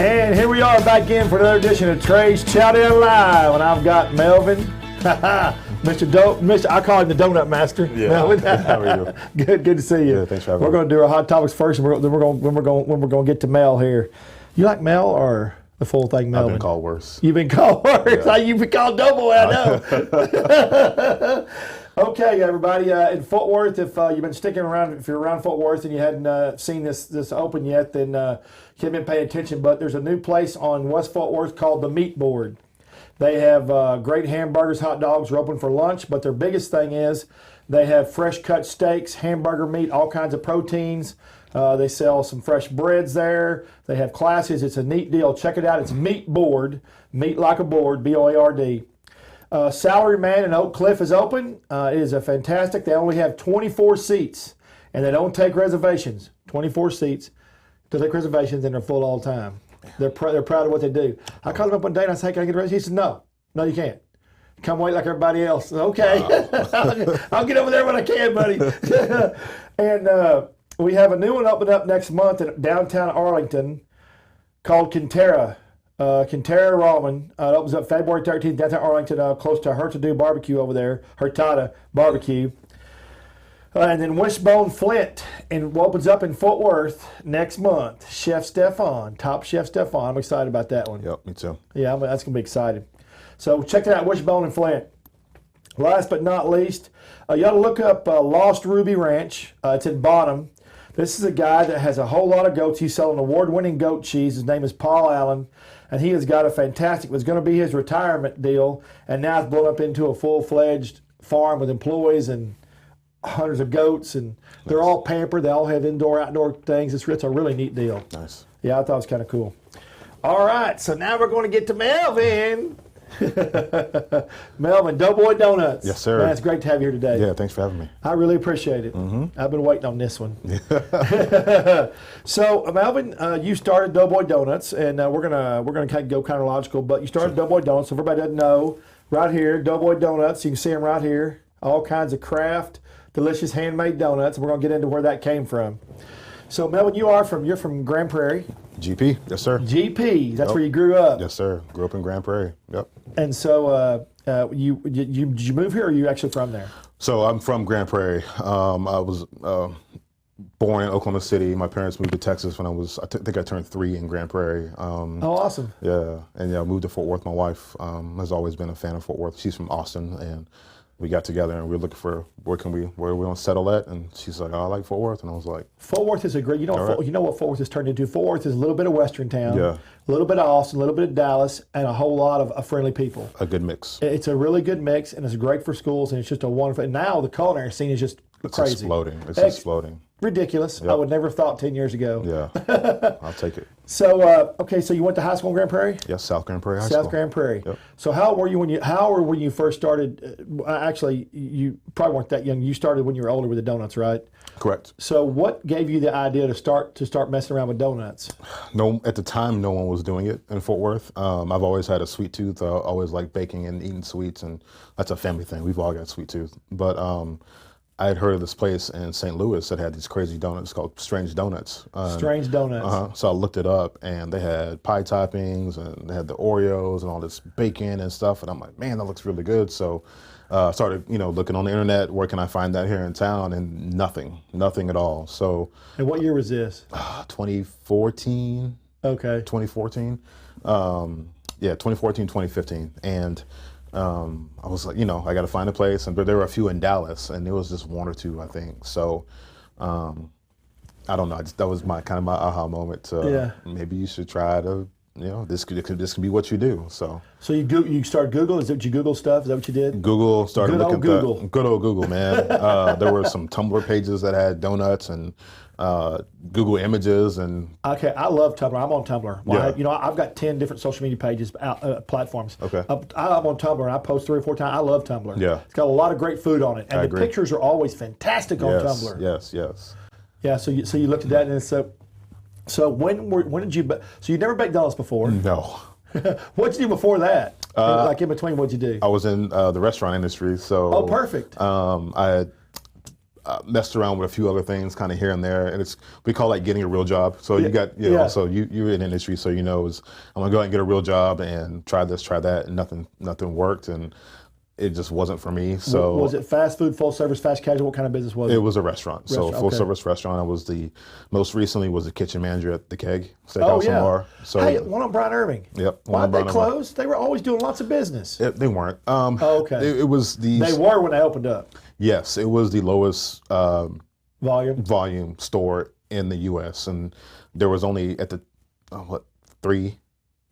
And here we are back in for another edition of Trey's Chow Live, and I've got Melvin, Mr. I call him the Donut Master. Yeah. Melvin. How are you? Good to see you. Yeah, thanks for having We're me. going to do our hot topics first, and when we're going to get to Mel here. You like Mel or the full thing, Melvin? I've been called worse. You've been called worse. Yeah. You've been called Doughboy, I know. Okay, everybody, in Fort Worth, if you've been sticking around, if you're around Fort Worth and you hadn't seen this open yet, then you haven't been paying attention. But there's a new place on West Fort Worth called the Meat Board. They have great hamburgers, hot dogs. Are open for lunch, but their biggest thing is they have fresh cut steaks, hamburger meat, all kinds of proteins. They sell some fresh breads there. They have classes. It's a neat deal. Check it out. It's Meat Board, meat like a board, B-O-A-R-D. Salary Man in Oak Cliff is open. It is a fantastic. They only have 24 seats, and they don't take reservations. 24 seats. They take reservations, and they're full all the time. They're proud of what they do. I called him up one day, and I said, can I get a reservation? He said, no, you can't. Come wait like everybody else. Okay. Wow. I'll get over there when I can, buddy. And we have a new one opening up next month in downtown Arlington called Quintera. Quintera Ramen. It opens up February 13th, downtown Arlington, close to Hurtado Barbecue over there, Hurtado Barbecue. And then Wishbone Flint opens up in Fort Worth next month. Chef Stefan, Top Chef Stefan. I'm excited about that one. Yep, me too. Yeah, that's going to be exciting. So check that out, Wishbone and Flint. Last but not least, you ought to look up Lost Ruby Ranch. It's in Bottom. This is a guy that has a whole lot of goats. He's selling award-winning goat cheese. His name is Paul Allen, and he has got a fantastic, it's going to be his retirement deal, and now it's blown up into a full-fledged farm with employees and hundreds of goats, and they're all pampered. They all have indoor, outdoor things. It's a really neat deal. Nice. Yeah, I thought it was kind of cool. All right, so now we're going to get to Melvin. Melvin, Doughboy Doughnuts. Yes, sir. Man, it's great to have you here today. Yeah, thanks for having me. I really appreciate it. Mm-hmm. I've been waiting on this one. So, Melvin, you started Doughboy Doughnuts, and we're gonna kind of go chronological. But you started Doughboy Doughnuts. So everybody doesn't know, right here, Doughboy Doughnuts. You can see them right here. All kinds of craft, delicious handmade donuts. We're gonna get into where that came from. So, Melvin, you're from Grand Prairie. GP, yes, sir. GP, that's where you grew up. Yes, sir. Grew up in Grand Prairie. Yep. And so, did you move here, or are you actually from there? So I'm from Grand Prairie. I was born in Oklahoma City. My parents moved to Texas when I think I turned 3 in Grand Prairie. Oh, awesome. Yeah, and I moved to Fort Worth. My wife has always been a fan of Fort Worth. She's from Austin, and we got together and we were looking for where we want to settle at, and she's like, oh, I like Fort Worth, and I was like, Fort Worth is a great. You know what Fort Worth has turned into. Fort Worth is a little bit of Western town, Yeah. a little bit of Austin, a little bit of Dallas, and a whole lot of friendly people. a good mix. It's a really good mix, and it's great for schools, and it's just a wonderful. And now the culinary scene is just It's crazy, exploding. It's exploding. ridiculous. Yep. I would never have thought 10 years ago. Yeah, I'll take it. So okay, so you went to high school in Grand Prairie. Yes, South Grand Prairie High School. South Grand Prairie. Yep. So how old were you when you first started? Actually, you probably weren't that young. You started when you were older with the donuts, right? Correct. So what gave you the idea to start messing around with donuts? No, at the time, no one was doing it in Fort Worth. I've always had a sweet tooth. I always liked baking and eating sweets, and that's a family thing. We've all got a sweet tooth. But I had heard of this place in St. Louis that had these crazy donuts called Strange Donuts. Strange Donuts. So I looked it up, and they had pie toppings, and they had the Oreos and all this bacon and stuff. And I'm like, man, that looks really good. So I started, looking on the internet. Where can I find that here in town? And nothing at all. So. And what year was this? 2014. Okay. 2014. 2014, 2015. And I was like, I got to find a place. But there were a few in Dallas, and there was just one or two, I think. So I don't know. That was my aha moment. Maybe you should try to, this could be what you do. So you started Google? Is that what you Google stuff? Is that what you did? Google, started Good looking old Google. Good old Google, man. There were some Tumblr pages that had donuts and Google Images and. Okay, I love Tumblr. I'm on Tumblr. Yeah. I've got 10 different social media pages, platforms. Okay. I'm on Tumblr, and I post 3 or 4 times. I love Tumblr. Yeah. It's got a lot of great food on it, and I the agree. pictures are always fantastic on Tumblr. Yes. Yeah. So you looked at that, and so when did you? So you never baked donuts before? No. What'd you do before that? In between, what'd you do? I was in the restaurant industry, so. Oh, perfect. messed around with a few other things kind of here and there, and we call that getting a real job. So you got, so you're in the industry, so I'm gonna go out and get a real job and try this, try that, and nothing worked, and it just wasn't for me. So was it fast food, full service, fast casual? What kind of business was it? It was a restaurant. So full service restaurant. I was most recently was the kitchen manager at the Keg Steakhouse and Bar. So hey, one on Brian Irving. Yep. Why'd they close? They were always doing lots of business. They weren't. Okay. It was They were when they opened up. Yes, it was the lowest volume store in the U.S. and there was only at the 3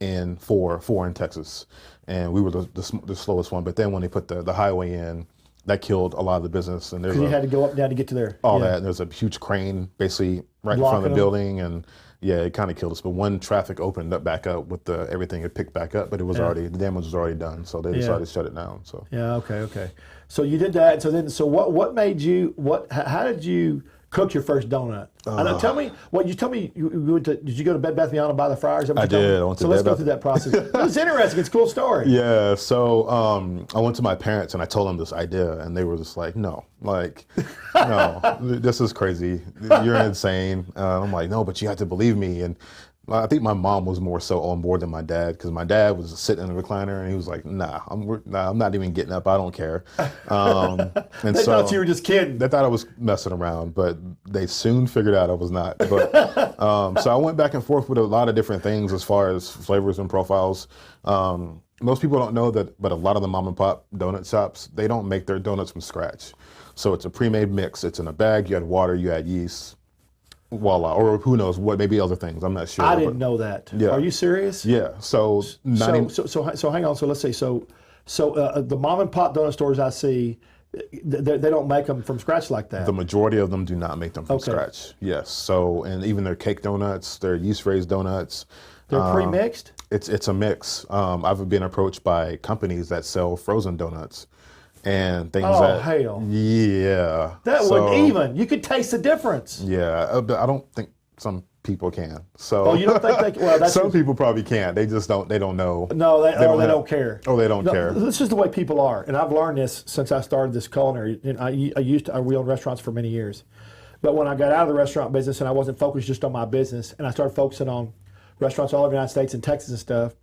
and 4 in Texas, and we were the slowest one. But then when they put the highway in, that killed a lot of the business. And you had to go up and down to get to there. That. And there's a huge crane basically right in front of the building, and it kind of killed us. But when traffic opened up back up with everything, it picked back up, but it was the damage was already done, so they decided to shut it down. So okay. So you did that. So what made you? How did you cook your first donut? Tell me what you told me. Did you go to Bed Bath & Beyond and buy the fryers? I did. So let's go through that process. It's interesting. It's a cool story. Yeah. So I went to my parents and I told them this idea, and they were just like, "No, no, this is crazy. You're insane." I'm like, "No, but you have to believe me." And I think my mom was more so on board than my dad, because my dad was sitting in the recliner and he was like, "Nah, I'm not even getting up. I don't care." And they thought you were just kidding. They thought I was messing around, but they soon figured out I was not. But so I went back and forth with a lot of different things as far as flavors and profiles. Most people don't know that, but a lot of the mom and pop donut shops, they don't make their donuts from scratch. So it's a pre-made mix. It's in a bag. You add water. You add yeast. Voila, or who knows what, maybe other things. I'm not sure. I didn't know that. Yeah. Are you serious? Yeah. So hang on. So let's see. So the mom and pop donut stores I see, they don't make them from scratch like that. The majority of them do not make them from scratch. Yes. So, and even their cake donuts, their yeast raised donuts, they're pre-mixed. It's a mix. I've been approached by companies that sell frozen donuts and things hell. Yeah. That wouldn't even. You could taste the difference. Yeah, but I don't think some people can. So you don't think they can? Well, some people probably can't. They just don't. They don't know. No, they don't care. Oh, they don't care. This is the way people are, and I've learned this since I started this culinary. And I owned restaurants for many years, but when I got out of the restaurant business and I wasn't focused just on my business, and I started focusing on restaurants all over the United States and Texas and stuff,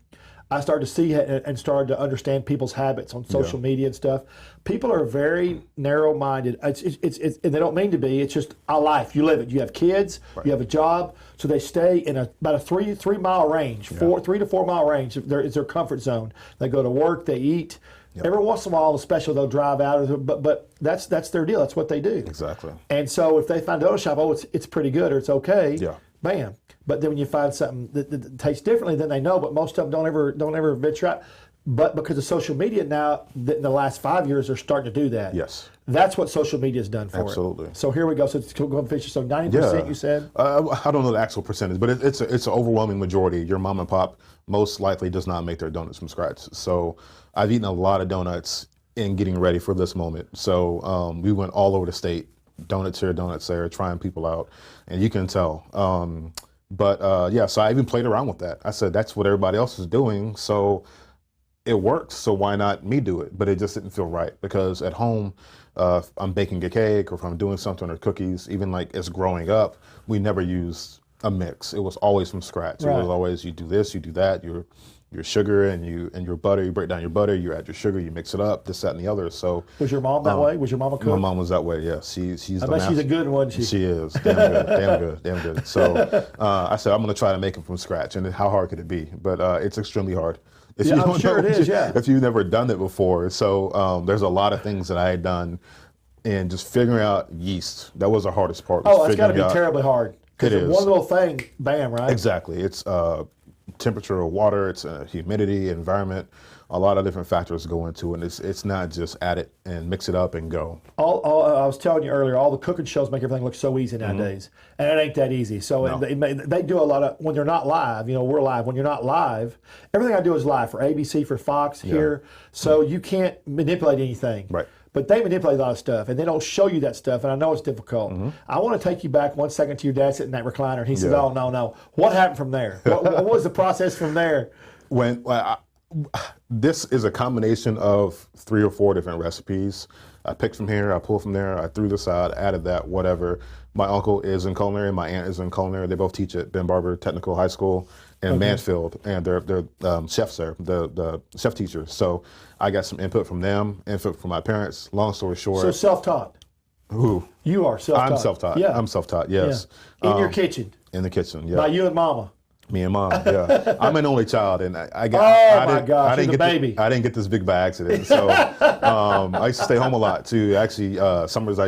I started to see and started to understand people's habits on social media and stuff. People are very narrow-minded. It's and they don't mean to be. It's just a life. You live it. You have kids. Right. You have a job. So they stay in about a 3 mile range, 3 to 4 mile range. It's their comfort zone. They go to work. They eat. Yep. Every once in a while, especially they'll drive out. But that's their deal. That's what they do. Exactly. And so if they find a donut shop, it's pretty good or it's okay. Yeah. Bam. But then when you find something that tastes differently, then they know. But most of them don't ever venture out. But because of social media now, in the last 5 years, they're starting to do that. Yes. That's what social media has done for Absolutely. it. So here we go. So go ahead and finish. So 90%, you said? I don't know the actual percentage, but it's an overwhelming majority. Your mom and pop most likely does not make their donuts from scratch. So I've eaten a lot of donuts in getting ready for this moment. So we went all over the state, donuts here, donuts there, trying people out, and you can tell. So I even played around with that. I said, that's what everybody else is doing, so it works, so why not me do it? But it just didn't feel right, because at home, if I'm baking a cake or if I'm doing something or cookies, even like as growing up, we never used a mix. It was always from scratch. Right. It was always, you do this, you do that, your sugar and your butter, you break down your butter, you add your sugar, you mix it up, this, that, and the other. So was your mom that way? Was your mom a cook? My mom was that way, yeah. She's I bet she's a good one. She is. Damn good. So I said, I'm going to try to make them from scratch. And how hard could it be? But it's extremely hard. I'm sure it is, If you've never done it before. So there's a lot of things that I had done, and just figuring out yeast, that was the hardest part. Oh, that's got to be terribly hard. It is. One little thing, bam, right? Exactly. It's temperature of water, it's humidity, environment, a lot of different factors go into it. And it's not just add it and mix it up and go. I was telling you earlier, all the cooking shows make everything look so easy nowadays, and it ain't that easy. So No. they do a lot of, when they're not live, we're live. When you're not live, everything I do is live for ABC, for Fox, here. So you can't manipulate anything. Right. But they manipulate a lot of stuff, and they don't show you that stuff, and I know it's difficult. I want to take you back 1 second to your dad sitting in that recliner, and he says, oh, no. What happened from there? What was the process from there? This is a combination of 3 or 4 different recipes. I picked from here, I pulled from there, I threw this out, added that, whatever. My uncle is in culinary, my aunt is in culinary. They both teach at Ben Barber Technical High School in Mansfield, and they're chefs there, the chef teachers. So I got some input from them, input from my parents. Long story short. So self-taught. Who? You are self-taught. I'm self-taught. Yeah. I'm self-taught, yes. Yeah. In your kitchen. In the kitchen, yeah. By you and mama. Me and mom, yeah. I'm an only child, and I got. Oh my gosh, you're the get baby. I didn't get this big by accident. So I used to stay home a lot too. Actually, summers I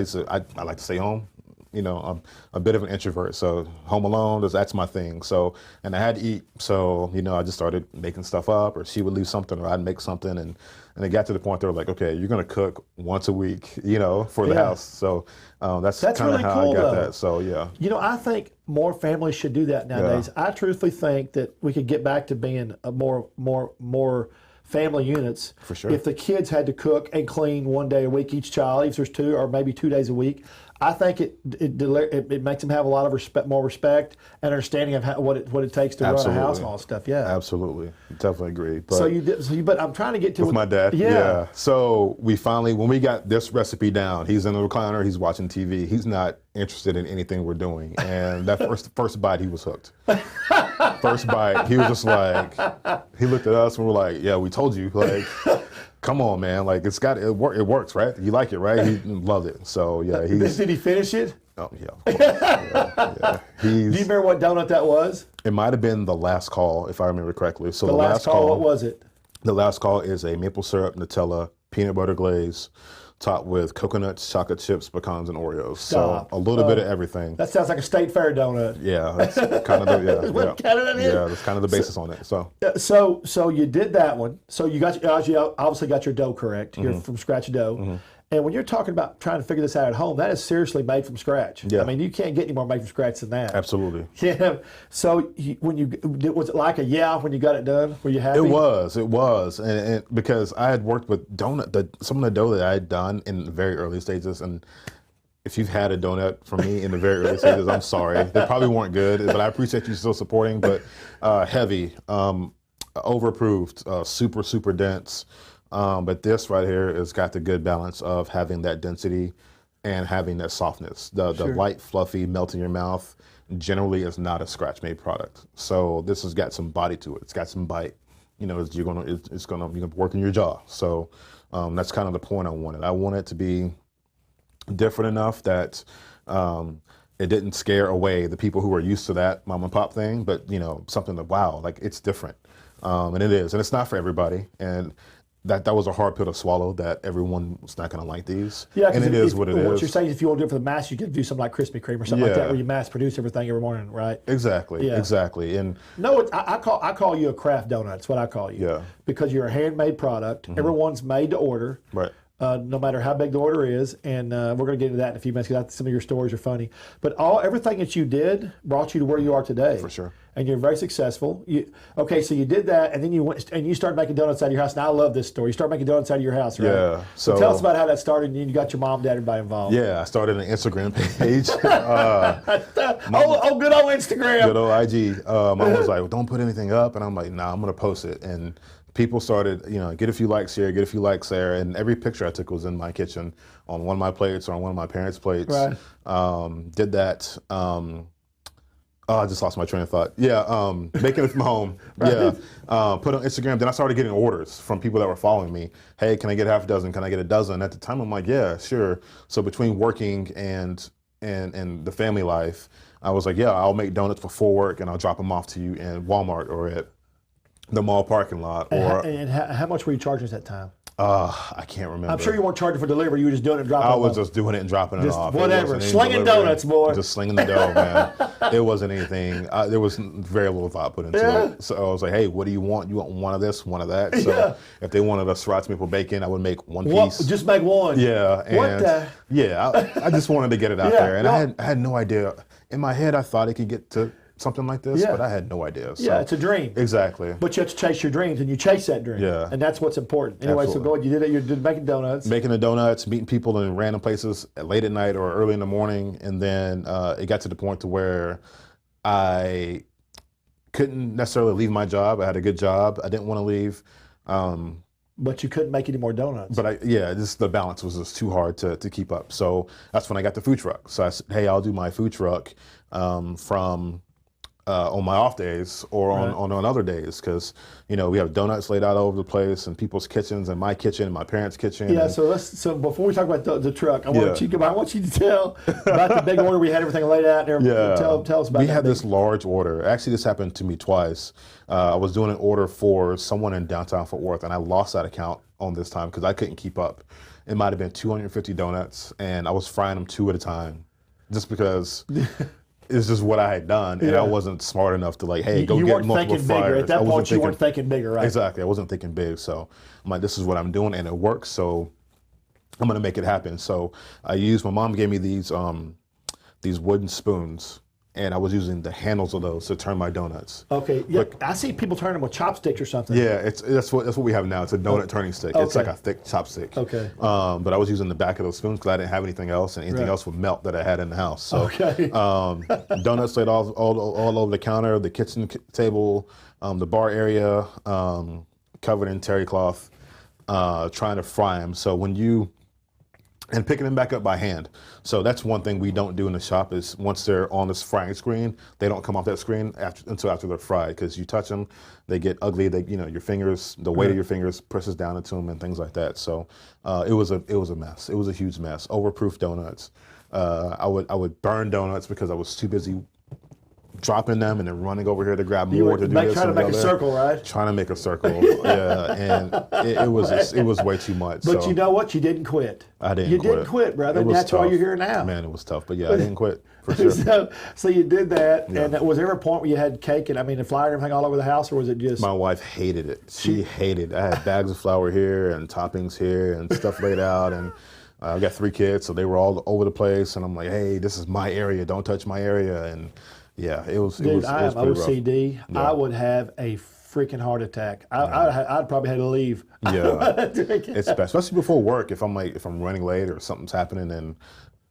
like to stay home. You know, I'm a bit of an introvert, so home alone, that's my thing. So, and I had to eat, so you know, I just started making stuff up, or she would leave something, or I'd make something, and it got to the point they were like, okay, you're gonna cook once a week, you know, for the house. So that's kind of really how cool, I got though. that. So yeah. You know, I think more families should do that nowadays. I truthfully think that we could get back to being a more family units. For sure. If the kids had to cook and clean one day a week, each child, if there's 2 or maybe 2 days a week, I think it makes them have a lot of more respect and understanding of what it takes to run a house and all that stuff. Yeah, absolutely, definitely agree. But but I'm trying to get to with my dad. Yeah. So we finally, when we got this recipe down, he's in the recliner, he's watching TV, he's not interested in anything we're doing, and that first bite, he was hooked. First bite, he was just like, he looked at us and we're like, yeah, we told you, like. Come on, man! Like it works, right? You like it, right? He loved it. So yeah, did he finish it? Oh yeah, of course. yeah. Do you remember what donut that was? It might have been the last call, if I remember correctly. So the last call. What was it? The last call is a maple syrup, Nutella, peanut butter glaze, topped with coconuts, chocolate chips, pecans, and Oreos. Stop. So a little bit of everything. That sounds like a state fair donut. Yeah, that's kind of that's kind of the basis on it. So you did that one. So you obviously got your dough correct. You're from scratch dough. And when you're talking about trying to figure this out at home, that is seriously made from scratch. Yeah. I mean, you can't get any more made from scratch than that. Absolutely. Yeah. So was it like when you got it done? Were you happy? It was, and because I had worked with some of the dough that I had done in the very early stages, and if you've had a donut from me in the very early stages, I'm sorry. They probably weren't good, but I appreciate you still supporting. But heavy, overproofed, super, super dense. But this right here has got the good balance of having that density and having that softness. The light, fluffy, melt in your mouth generally is not a scratch-made product. So this has got some body to it. It's got some bite. You know, you're gonna work in your jaw. So that's kind of the point I wanted. I want it to be different enough that it didn't scare away the people who are used to that mom and pop thing, but you know, something that wow, like it's different, and it is, and it's not for everybody. And that was a hard pill to swallow, that everyone was not going to like these. Yeah, and it is what it is. What you're saying is if you want to do it for the mass, you could do something like Krispy Kreme or something like that, where you mass produce everything every morning, right? Exactly, exactly. And no, I call you a craft donut. That's what I call you. Yeah. Because you're a handmade product. Everyone's made to order. Right. No matter how big the order is, and we're going to get into that in a few minutes because some of your stories are funny. But everything that you did brought you to where you are today. For sure. And you're very successful. So you did that, and then you went and you started making donuts out of your house. And I love this story. You started making donuts out of your house, right? Yeah. So tell us about how that started, and you got your mom, dad, everybody involved. Yeah, I started an Instagram page. Good old Instagram. Good old IG. Mom was like, well, don't put anything up, and I'm like, nah, I'm going to post it. And people started, get a few likes here, get a few likes there, and every picture I took was in my kitchen on one of my plates or on one of my parents' plates. Right. Did that. I just lost my train of thought. Yeah, making it from home. Right. Yeah, put on Instagram. Then I started getting orders from people that were following me. Hey, can I get half a dozen? Can I get a dozen? At the time, I'm like, yeah, sure. So between working and the family life, I was like, yeah, I'll make donuts before work and I'll drop them off to you in Walmart or at the mall parking lot. And how much were you charging at that time? I can't remember. I'm sure you weren't charging for delivery. You were just doing it and dropping it off. I was just doing it and dropping it off. Whatever. Slinging donuts, boy. Just slinging the dough, man. It wasn't anything. There was very little thought put into it. So I was like, hey, what do you want? You want one of this, one of that? So if they wanted a Sriracha maple bacon, I would make one piece. Just make one? Yeah. And what the? Yeah, I just wanted to get it out there. And I had no idea. In my head, I thought it could get to something like this, but I had no idea. So. Yeah, it's a dream. Exactly. But you have to chase your dreams, and you chase that dream. Yeah. And that's what's important. Anyway, Absolutely. So go ahead. You did it. You did making donuts. Making the donuts, meeting people in random places late at night or early in the morning, and then it got to the point to where I couldn't necessarily leave my job. I had a good job. I didn't want to leave. But you couldn't make any more donuts. But just the balance was just too hard to keep up. So that's when I got the food truck. So I said, hey, I'll do my food truck from on my off days or on other days, because we have donuts laid out all over the place in people's kitchens and my kitchen and my parents' kitchen. Yeah. So before we talk about the truck, I want you to tell about the big order we had, everything laid out there. Yeah. Tell us about. We had this large order. Actually, this happened to me twice. I was doing an order for someone in downtown Fort Worth, and I lost that account on this time because I couldn't keep up. It might have been 250 donuts, and I was frying them 2 at a time, just because. It's just what I had done, and I wasn't smart enough to hey, go get multiple fryers. Bigger. At that point, you weren't thinking bigger, right? Exactly. I wasn't thinking big. So I'm like, this is what I'm doing, and it works. So I'm gonna make it happen. So my mom gave me these wooden spoons, and I was using the handles of those to turn my donuts. Okay. Yeah. I see people turn them with chopsticks or something. Yeah, that's what we have now. It's a donut turning stick. Okay. It's like a thick chopstick. Okay. But I was using the back of those spoons because I didn't have anything else, and anything else would melt that I had in the house. So, donuts laid all over the counter, the kitchen table, the bar area, covered in terry cloth, trying to fry them. So and picking them back up by hand. So that's one thing we don't do in the shop is once they're on this frying screen, they don't come off that screen until after they're fried, because you touch them, they get ugly. Your fingers, the weight of your fingers presses down into them and things like that. So it was a mess. It was a huge mess. Overproof donuts. I would burn donuts because I was too busy dropping them and then running over here to grab more to do this. Trying to make a circle, right? Trying to make a circle, and it was way too much. But you know what? You didn't quit. I didn't. You didn't quit, brother. And that's why you're here now. Man, it was tough, but I didn't quit for sure. So you did that, and was there ever a point where you had cake and flour and everything all over the house, or was it just? My wife hated it. She hated it. I had bags of flour here and toppings here and stuff laid out, and I've got 3 kids, so they were all over the place, and I'm like, hey, this is my area. Don't touch my area, and. Yeah, it was. Dude, I have OCD. Yeah. I would have a freaking heart attack. I'd probably have to leave. Yeah, it's best, especially before work. If I'm running late or something's happening, and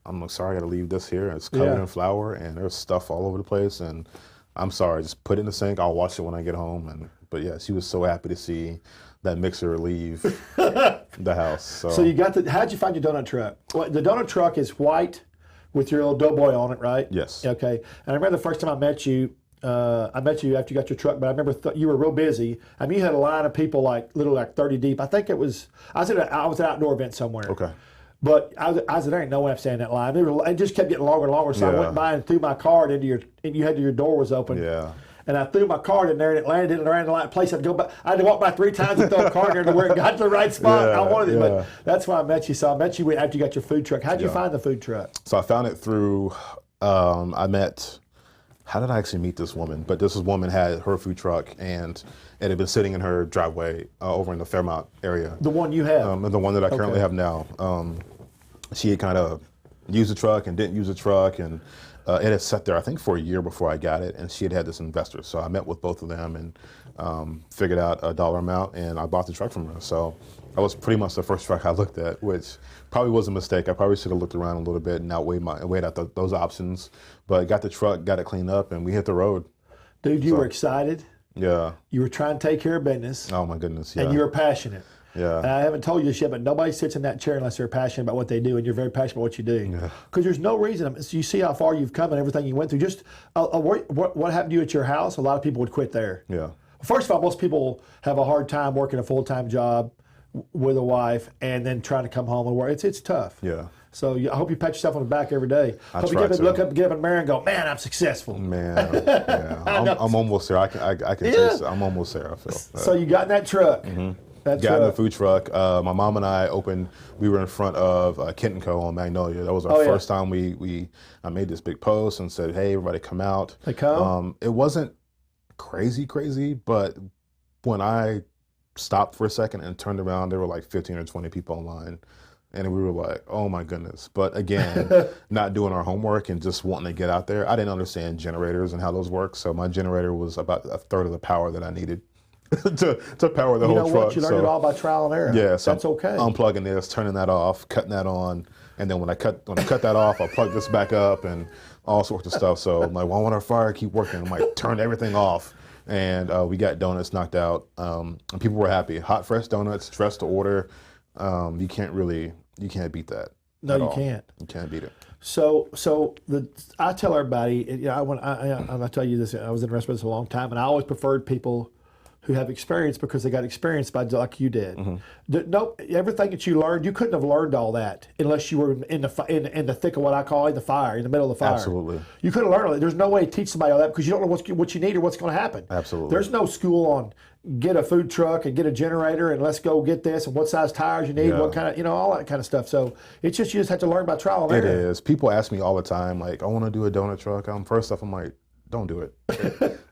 I'm like, sorry, I got to leave this here. It's covered in flour, and there's stuff all over the place, and I'm sorry, just put it in the sink. I'll wash it when I get home. But yeah, she was so happy to see that mixer leave the house. So you got how'd you find your donut truck? Well, the donut truck is white. With your little doughboy on it, right? Yes. Okay. And I remember the first time I met you after you got your truck, but I remember you were real busy. I mean, you had a line of people like 30 deep. I think it was, I was at an outdoor event somewhere. Okay. But I was there ain't no way I'm standing in that line. It just kept getting longer and longer. So I went by and threw my card and your door was open. Yeah. And I threw my card in there, and it landed in the right place. I had to walk by 3 times and throw a card in there to where it got to the right spot. I wanted it, but that's why I met you. So I met you after you got your food truck. How'd you find the food truck? So I found it through, how did I actually meet this woman? But this woman had her food truck, and it had been sitting in her driveway over in the Fairmount area. The one you have? The one that I currently have now. She had kind of used the truck and didn't use the truck, and it had sat there, I think, for a year before I got it, and she had this investor. So I met with both of them and figured out a dollar amount, and I bought the truck from her. So that was pretty much the first truck I looked at, which probably was a mistake. I probably should have looked around a little bit and weighed out those options. But got the truck, got it cleaned up, and we hit the road. Dude, you were excited. Yeah. You were trying to take care of business. Oh, my goodness, yeah. And you were passionate. Yeah. And I haven't told you this yet, but nobody sits in that chair unless they're passionate about what they do, and you're very passionate about what you do. Because there's no reason. You see how far you've come and everything you went through. Just what happened to you at your house? A lot of people would quit there. Yeah. First of all, most people have a hard time working a full-time job with a wife and then trying to come home and work. It's tough. Yeah. So I hope you pat yourself on the back every day. I hope you look up, get up in the mirror and go, man, I'm successful. Man, yeah. I'm almost there. I can taste it. I'm almost there, I feel. So you got in that truck. Mm-hmm. Got in the food truck. My mom and I we were in front of Kent & Co. on Magnolia. That was our first time I made this big post and said, hey, everybody come out. They come? It wasn't crazy, but when I stopped for a second and turned around, there were like 15 or 20 people online. And we were like, oh my goodness. But again, not doing our homework and just wanting to get out there. I didn't understand generators and how those work. So my generator was about a third of the power that I needed to power the whole truck. What? You learned it all by trial and error. Yeah, so that's okay. Unplugging this, turning that off, cutting that on, and then when I cut that off, I'll plug this back up and all sorts of stuff. So I'm like, well, I want our fire to keep working. I'm like, turn everything off, and we got donuts knocked out, and people were happy. Hot, fresh donuts, fresh to order. You can't beat that. No, at you all. can't. You can't beat it. So I tell everybody, I tell you this, I was in restaurants a long time, and I always preferred people who have experience because they got experience by like you did. Nope, everything that you learned, you couldn't have learned all that unless you were in the thick of what I call in the fire, in the middle of the fire. Absolutely. You couldn't learn it. There's no way to teach somebody all that because you don't know what you need or what's going to happen. Absolutely. There's no school on get a food truck and get a generator and let's go get this and what size tires you need, what kind of, all that kind of stuff. So it's just, you just have to learn by trial and error. It is. People ask me all the time, like, I want to do a donut truck. First off, I'm like, don't do it.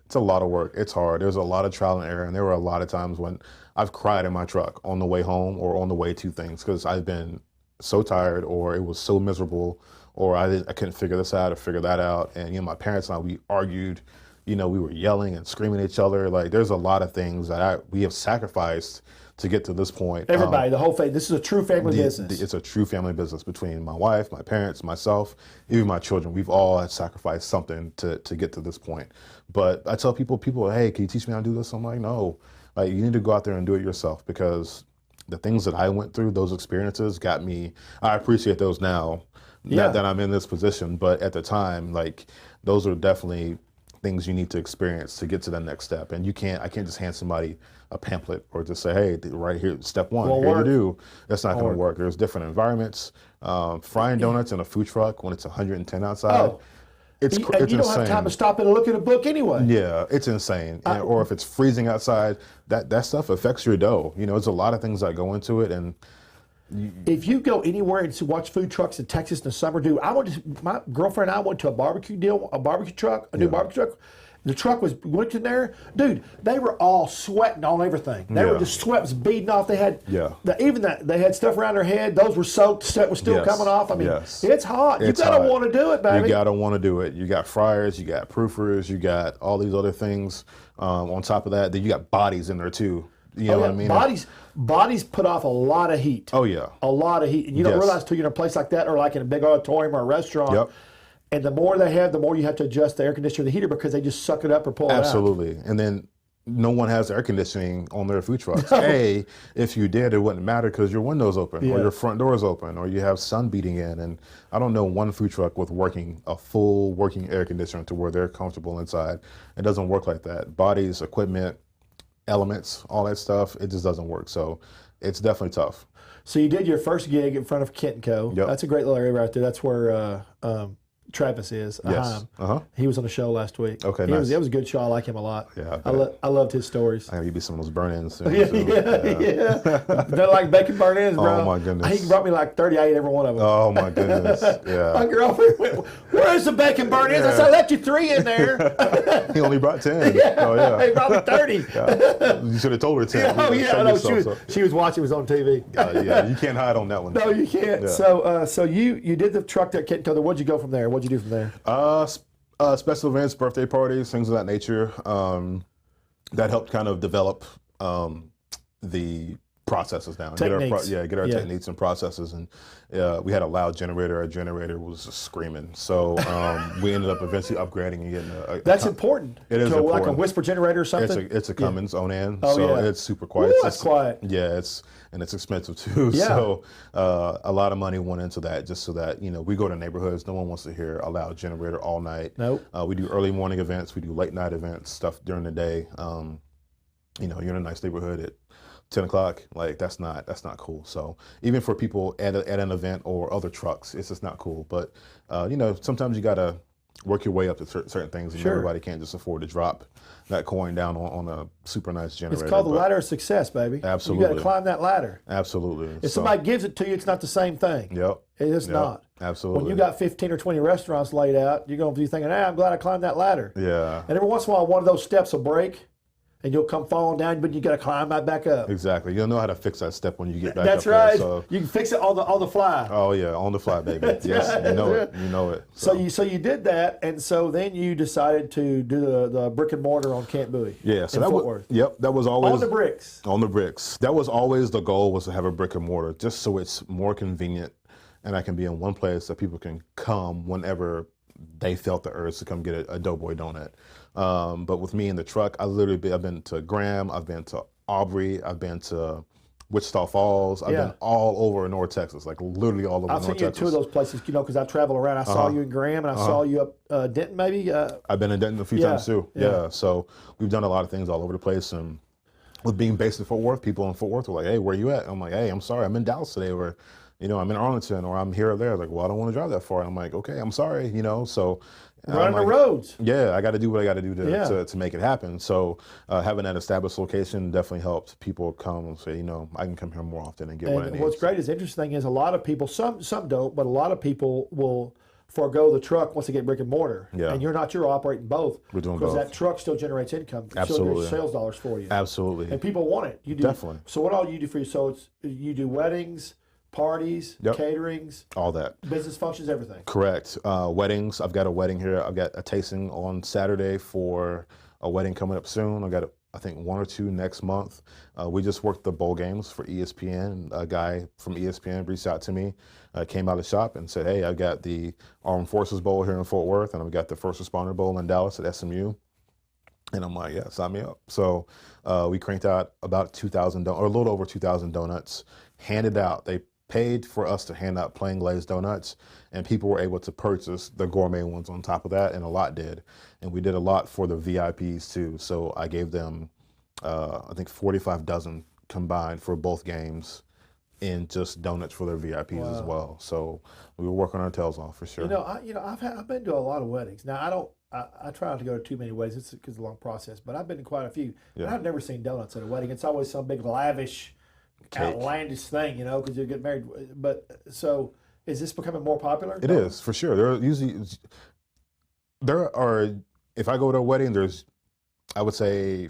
It's a lot of work. It's hard. There's a lot of trial and error. And there were a lot of times when I've cried in my truck on the way home or on the way to things because I've been so tired or it was so miserable or I couldn't figure this out or figure that out. And, my parents and I, we argued, we were yelling and screaming at each other. Like, there's a lot of things that we have sacrificed to get to this point. Everybody, the whole thing. This is a true family business. It's a true family business between my wife, my parents, myself, even my children. We've all had sacrificed something to get to this point. But I tell people, hey, can you teach me how to do this? I'm like, no. Like, you need to go out there and do it yourself because the things that I went through, those experiences got me. I appreciate those now that I'm in this position. But at the time, like, those are definitely things you need to experience to get to the next step. And I can't just hand somebody a pamphlet or just say, hey, right here, step one, here you do. That's not going to work. There's different environments. Frying donuts in a food truck when it's 110 outside, it's you insane. don't have time to stop and look at a book anyway. Yeah, it's insane. Or if it's freezing outside, that stuff affects your dough. There's a lot of things that go into it. And if you go anywhere and watch food trucks in Texas in the summer, dude, my girlfriend and I went to a barbecue truck. The truck went in there, dude. They were all sweating on everything. They were just sweat was beading off. They had they had stuff around their head. Those were soaked. Sweat was still coming off. I mean, it's hot. You gotta want to do it, baby. You gotta want to do it. You got fryers, you got proofers, you got all these other things. On top of that, then you got bodies in there too. You know what I mean? Bodies put off a lot of heat. Oh yeah, a lot of heat. And you don't realize till you're in a place like that or like in a big auditorium or a restaurant. Yep. And the more they have, the more you have to adjust the air conditioner or the heater because they just suck it up or pull it out. Absolutely. And then no one has air conditioning on their food trucks. No. If you did, it wouldn't matter because your window's open or your front door is open or you have sun beating in. And I don't know one food truck with a full working air conditioner to where they're comfortable inside. It doesn't work like that. Bodies, equipment, elements, all that stuff, it just doesn't work. So it's definitely tough. So you did your first gig in front of Kent & Co. Yep. That's a great little area right there. That's where Travis is. Yes. He was on the show last week. Okay, nice. It was a good show. I like him a lot. Yeah, I loved his stories. I gotta give you some of those burn-ins soon. Yeah. They're like bacon burn-ins, bro. Oh my goodness. He brought me like 30. I ate every one of them. Oh my goodness. Yeah. My girlfriend went, "Where's the bacon burn-ins?" I said, "I left you 3 in there." He only brought 10. Yeah. Oh yeah. He brought me 30. Yeah. You should have told her 10. Oh yeah. No, she was watching. It was on TV. Yeah. You can't hide on that one. No, you can't. Yeah. So you did the truck there, Kent & Co. What'd you go from there? What'd you do from there? Special events, birthday parties, things of that nature. That helped kind of develop the processes down. Techniques. Get our techniques and processes. And we had a loud generator. Our generator was just screaming. So we ended up eventually upgrading and getting That's important. It is important. important. Like a whisper generator or something? It's a Cummins Onan. Oh, so yeah. it's super quiet. Ooh, that's quiet. Yeah, it's expensive too. Yeah. So a lot of money went into that just so that, we go to neighborhoods. No one wants to hear a loud generator all night. Nope. We do early morning events. We do late night events, stuff during the day. You're in a nice neighborhood at 10 o'clock, like that's not cool. So even for people at an event or other trucks, it's just not cool. But sometimes you gotta work your way up to certain things, and everybody can't just afford to drop that coin down on a super nice generator. It's called the ladder of success, baby. Absolutely. You got to climb that ladder. Absolutely. If somebody gives it to you, it's not the same thing. Yep. It is not. Absolutely. When you got 15 or 20 restaurants laid out, you're going to be thinking, "Hey, I'm glad I climbed that ladder." Yeah. And every once in a while, one of those steps will break, and you'll come falling down, but you got to climb right back up. Exactly. You'll know how to fix that step when you get back That's up right. there. So. You can fix it on the fly. Oh yeah, on the fly, baby. Yes, right. You know it. So you did that, and so then you decided to do the brick and mortar on Camp Bowie. Yeah, so in that Fort was Worth. that was always on the bricks. On the bricks. That was always the goal, was to have a brick and mortar, just so it's more convenient, and I can be in one place that people can come whenever they felt the urge to come get a Doughboy donut. But with me in the truck, I've been to Graham, I've been to Aubrey, I've been to Wichita Falls. I've been all over North Texas, like literally all over North Texas. I've seen you in two of those places, because I travel around. I saw you in Graham, and I saw you up Denton, maybe. I've been in Denton a few times too. Yeah, so we've done a lot of things all over the place, and with being based in Fort Worth, people in Fort Worth were like, "Hey, where you at?" I'm like, "Hey, I'm sorry, I'm in Dallas today," or, I'm in Arlington, or I'm here or there. Like, well, I don't want to drive that far. I'm like, okay, I'm sorry, so. Running the roads. Yeah, I got to do what I got to do to make it happen. So having that established location definitely helps people come and say, I can come here more often and get what I need. What's great is interesting is a lot of people, some don't, but a lot of people will forego the truck once they get brick and mortar. Yeah. And you're operating both. We're doing both. Because that truck still generates income. It still generates sales dollars for you. Absolutely. And people want it. You do. Definitely. So what all you do for you? So you do weddings, parties, caterings, all that, business functions, everything. Correct. Weddings. I've got a wedding here. I've got a tasting on Saturday for a wedding coming up soon. I got I think 1 or 2 next month. We just worked the bowl games for ESPN. A guy from ESPN reached out to me, came out of the shop and said, "Hey, I've got the Armed Forces Bowl here in Fort Worth, and I've got the First Responder Bowl in Dallas at SMU." And I'm like, yeah, sign me up. So we cranked out about 2,000 or a little over 2,000 donuts, handed out. They paid for us to hand out plain glazed donuts, and people were able to purchase the gourmet ones on top of that, and a lot did. And we did a lot for the VIPs too. So I gave them, I think 45 dozen combined for both games in just donuts for their VIPs as well. So we were working our tails off for sure. I've been to a lot of weddings. Now I try not to go to too many weddings. It's because it's a long process, but I've been to quite a few. Yeah. And I've never seen donuts at a wedding. It's always some big lavish, outlandish thing, because you get married. But so is this becoming more popular? It is, for sure. If I go to a wedding, there's, I would say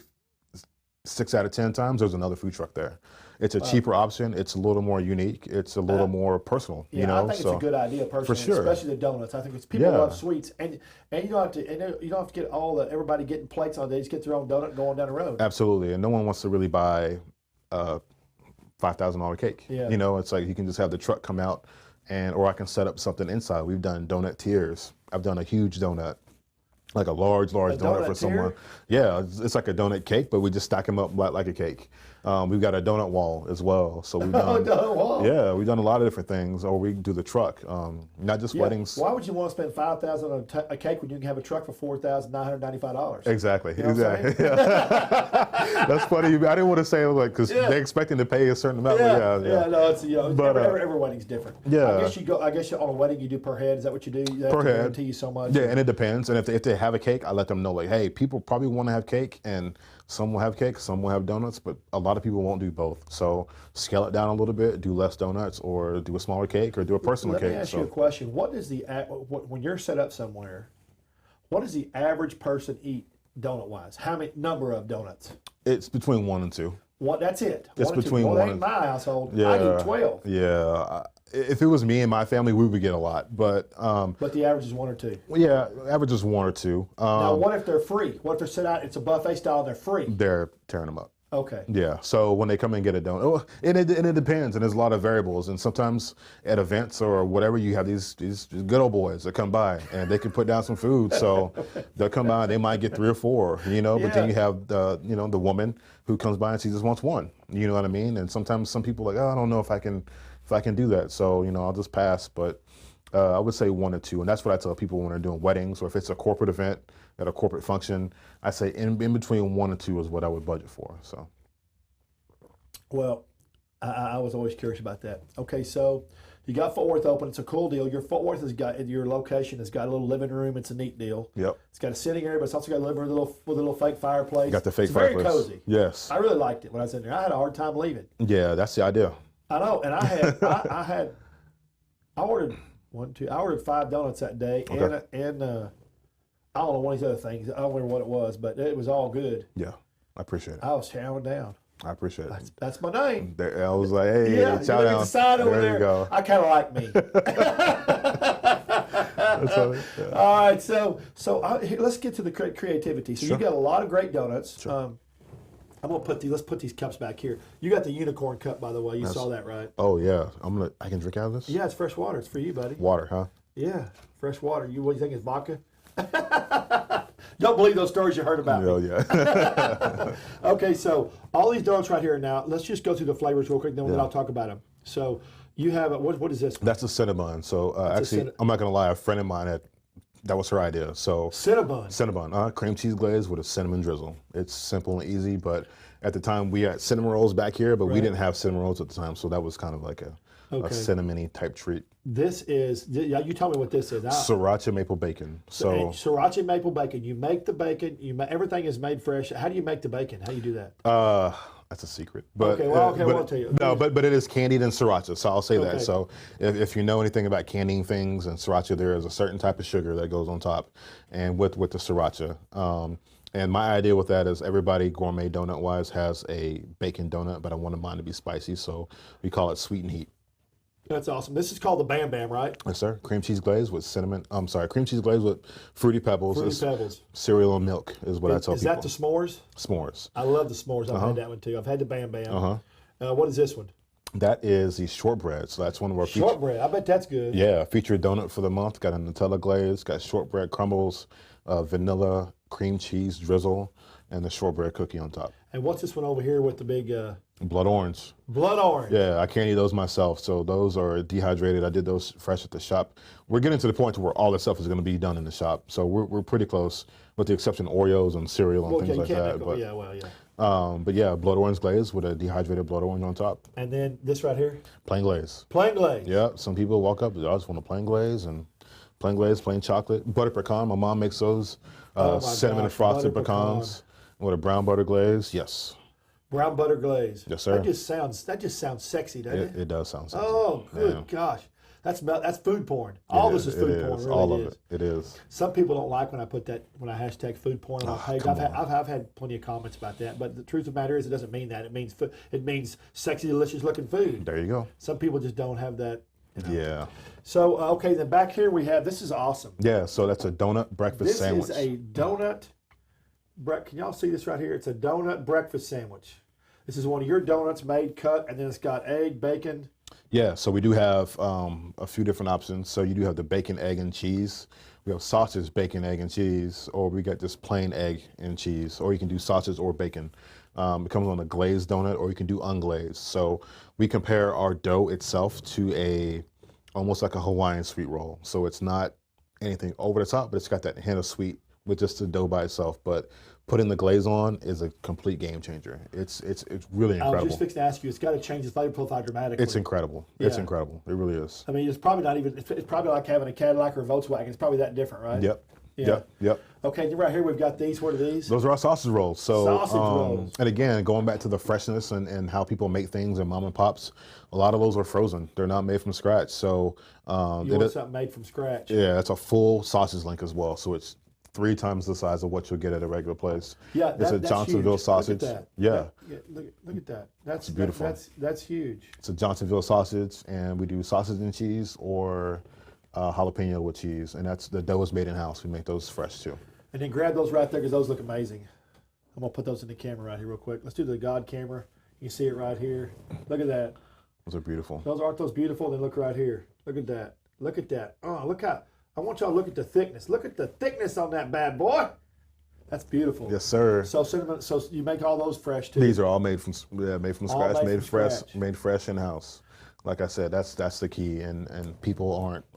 6 out of 10 times there's another food truck there. It's a cheaper option. It's a little more unique. It's a little more personal. Yeah, I think it's a good idea personally, for sure. Especially the donuts. I think it's people love sweets, and you don't have to get everybody getting plates on. They just get their own donut going down the road. Absolutely, and no one wants to really buy $5,000 cake. Yeah. It's like you can just have the truck come out, or I can set up something inside. We've done donut tiers. I've done a huge donut, like a large donut for someone. Yeah, it's like a donut cake, but we just stack them up like a cake. We've got a donut wall as well. So we've done, donut wall. Yeah, we've done a lot of different things. Or we do the truck, not just weddings. Why would you want to spend $5,000 on a cake when you can have a truck for $4,995? Exactly. Exactly. That's funny. I didn't want to say because they're expecting to pay a certain amount. No, it's but every wedding's different. Yeah. I guess on a wedding you do per head. Is that what you do? Per head. Guarantee you so much. Yeah, and it depends. And if they have a cake, I let them know, like, hey, people probably want to have cake, and some will have cake, some will have donuts, but a lot of people won't do both. So scale it down a little bit, do less donuts, or do a smaller cake, or do a personal cake. Let me ask you a question. When you're set up somewhere, what does the average person eat donut-wise? How many number of donuts? It's between 1 and 2. That's it. It's between 1 and 2. Well, that ain't my household. Yeah, I eat 12. Yeah. If it was me and my family, we would get a lot, but the average is 1 or 2. Yeah, average is 1 or 2. Now, what if they're free? What if they're set out? It's a buffet style. And they're free. They're tearing them up. Okay. Yeah. So when they come and get a donut, and it depends, and there's a lot of variables. And sometimes at events or whatever, you have these good old boys that come by and they can put down some food. So they'll come by, they might get 3 or 4, But then you have the woman who comes by and she just wants 1. You know what I mean? And sometimes some people are like, oh, I don't know if I can do that. So I'll just pass. But I would say 1 or 2, and that's what I tell people when they're doing weddings, or if it's a corporate event at a corporate function. I say in between 1 and 2 is what I would budget for. So, well, I was always curious about that. Okay, so you got Fort Worth open. It's a cool deal. Your Fort Worth your location has got a little living room. It's a neat deal. Yep. It's got a sitting area, but it's also got a living room with a little fake fireplace. Got the fake fireplace. Very cozy. Yes. I really liked it when I was in there. I had a hard time leaving. Yeah, that's the idea. I know, and I ordered 5 donuts that day, okay. and I don't know one of these other things. I don't remember what it was, but it was all good. Yeah, I appreciate it. I was chowing down. I appreciate it. That's my name. I was like, hey, chow down. The sign over there you go. I kind of like me. That's funny. Yeah. All right, so let's get to the creativity. So You've got a lot of great donuts. Sure. Let's put these cups back here. You got the unicorn cup, by the way. You saw that, right? Oh yeah. I can drink out of this? Yeah, it's fresh water. It's for you, buddy. Water, huh? Yeah, fresh water. What do you think is vodka? Don't believe those stories you heard about me. Oh, yeah. Okay, so all these donuts right here now, let's just go through the flavors real quick, then I'll talk about them. So you have, what is this? That's a Cinnabon. So actually, I'm not going to lie, a friend of mine that was her idea. So Cinnabon. Cinnabon, cream cheese glaze with a cinnamon drizzle. It's simple and easy, but at the time we had cinnamon rolls back here, but we didn't have cinnamon rolls at the time, so that was kind of like a cinnamony type treat. This is, you tell me what this is. Sriracha maple bacon. So sriracha maple bacon. You make the bacon. Everything is made fresh. How do you make the bacon? How do you do that? That's a secret. But, well, I'll tell you. No, but it is candied in sriracha, so I'll say that. So if you know anything about candying things and sriracha, there is a certain type of sugar that goes on top, and with the sriracha. And my idea with that is everybody gourmet donut wise has a bacon donut, but I wanted mine to be spicy, so we call it sweet and heat. That's awesome. This is called the Bam Bam, right? Yes, sir. Cream cheese glaze with cream cheese glaze with fruity pebbles. Fruity Pebbles. Cereal and milk is what I tell people. Is that the s'mores? S'mores. I love the s'mores. I've had that one too. I've had the Bam Bam. What is this one? That is the shortbread. So that's one of our shortbread. I bet that's good. Yeah, featured donut for the month. Got a Nutella glaze, got shortbread crumbles, vanilla, cream cheese drizzle, and the shortbread cookie on top. And what's this one over here with the big... blood orange. Blood orange. Yeah, I can't eat those myself. So those are dehydrated. I did those fresh at the shop. We're getting to the point where all this stuff is going to be done in the shop. So we're pretty close, with the exception of Oreos and cereal and things like that. But yeah, blood orange glaze with a dehydrated blood orange on top. And then this right here? Plain glaze. Plain glaze. Yeah, some people walk up, I just want a plain glaze, plain chocolate. Butter pecan, my mom makes those. Cinnamon frosted pecans with a brown butter glaze. Yes. Brown butter glaze. Yes, sir. That just sounds sexy, doesn't it? It does sound sexy. Oh, good gosh. That's food porn. All this is food porn. Really all of it. It is. Some people don't like when I put that, when I hashtag food porn on my page. I've had plenty of comments about that, but the truth of the matter is, it doesn't mean that. It means sexy, delicious looking food. There you go. Some people just don't have that. Yeah. So okay, then back here we have, this is awesome. Yeah. So that's a donut breakfast sandwich. This is a donut. Can y'all see this right here? It's a donut breakfast sandwich. This is one of your donuts made, cut, and then it's got egg, bacon. Yeah, so we do have a few different options. So you do have the bacon, egg, and cheese. We have sausage, bacon, egg, and cheese, or we got just plain egg and cheese, or you can do sausage or bacon. It comes on a glazed donut, or you can do unglazed. So we compare our dough itself to almost like a Hawaiian sweet roll. So it's not anything over the top, but it's got that hint of sweet with just the dough by itself. But putting the glaze on is a complete game changer. It's really incredible. I was just fixing to ask you, it's got to change the flavor profile dramatically. It's incredible. Yeah. It's incredible. It really is. I mean, it's probably not even, it's probably like having a Cadillac or a Volkswagen. It's probably that different, right? Yep. Yeah. Yep. Okay, right here we've got these. What are these? Those are our sausage rolls. So, sausage rolls. And again, going back to the freshness and how people make things and mom and pops, a lot of those are frozen. They're not made from scratch. So you want something made from scratch. Yeah, it's a full sausage link as well. So it's 3 times the size of what you'll get at a regular place. Yeah, it's a Johnsonville huge. sausage. Look at that. Yeah. Look at that. That's beautiful. That's huge. It's a Johnsonville sausage, and we do sausage and cheese or jalapeno with cheese, and the dough is made in house. We make those fresh too. And then grab those right there because those look amazing. I'm gonna put those in the camera right here real quick. Let's do the God camera. You see it right here. Look at that. Those are beautiful. Aren't those beautiful? Then look right here. Look at that. Look at that. Oh, look how. I want y'all to look at the thickness. Look at the thickness on that bad boy. That's beautiful. Yes, sir. So cinnamon. So you make all those fresh too. These are all made from scratch, made fresh in house. Like I said, that's the key. And a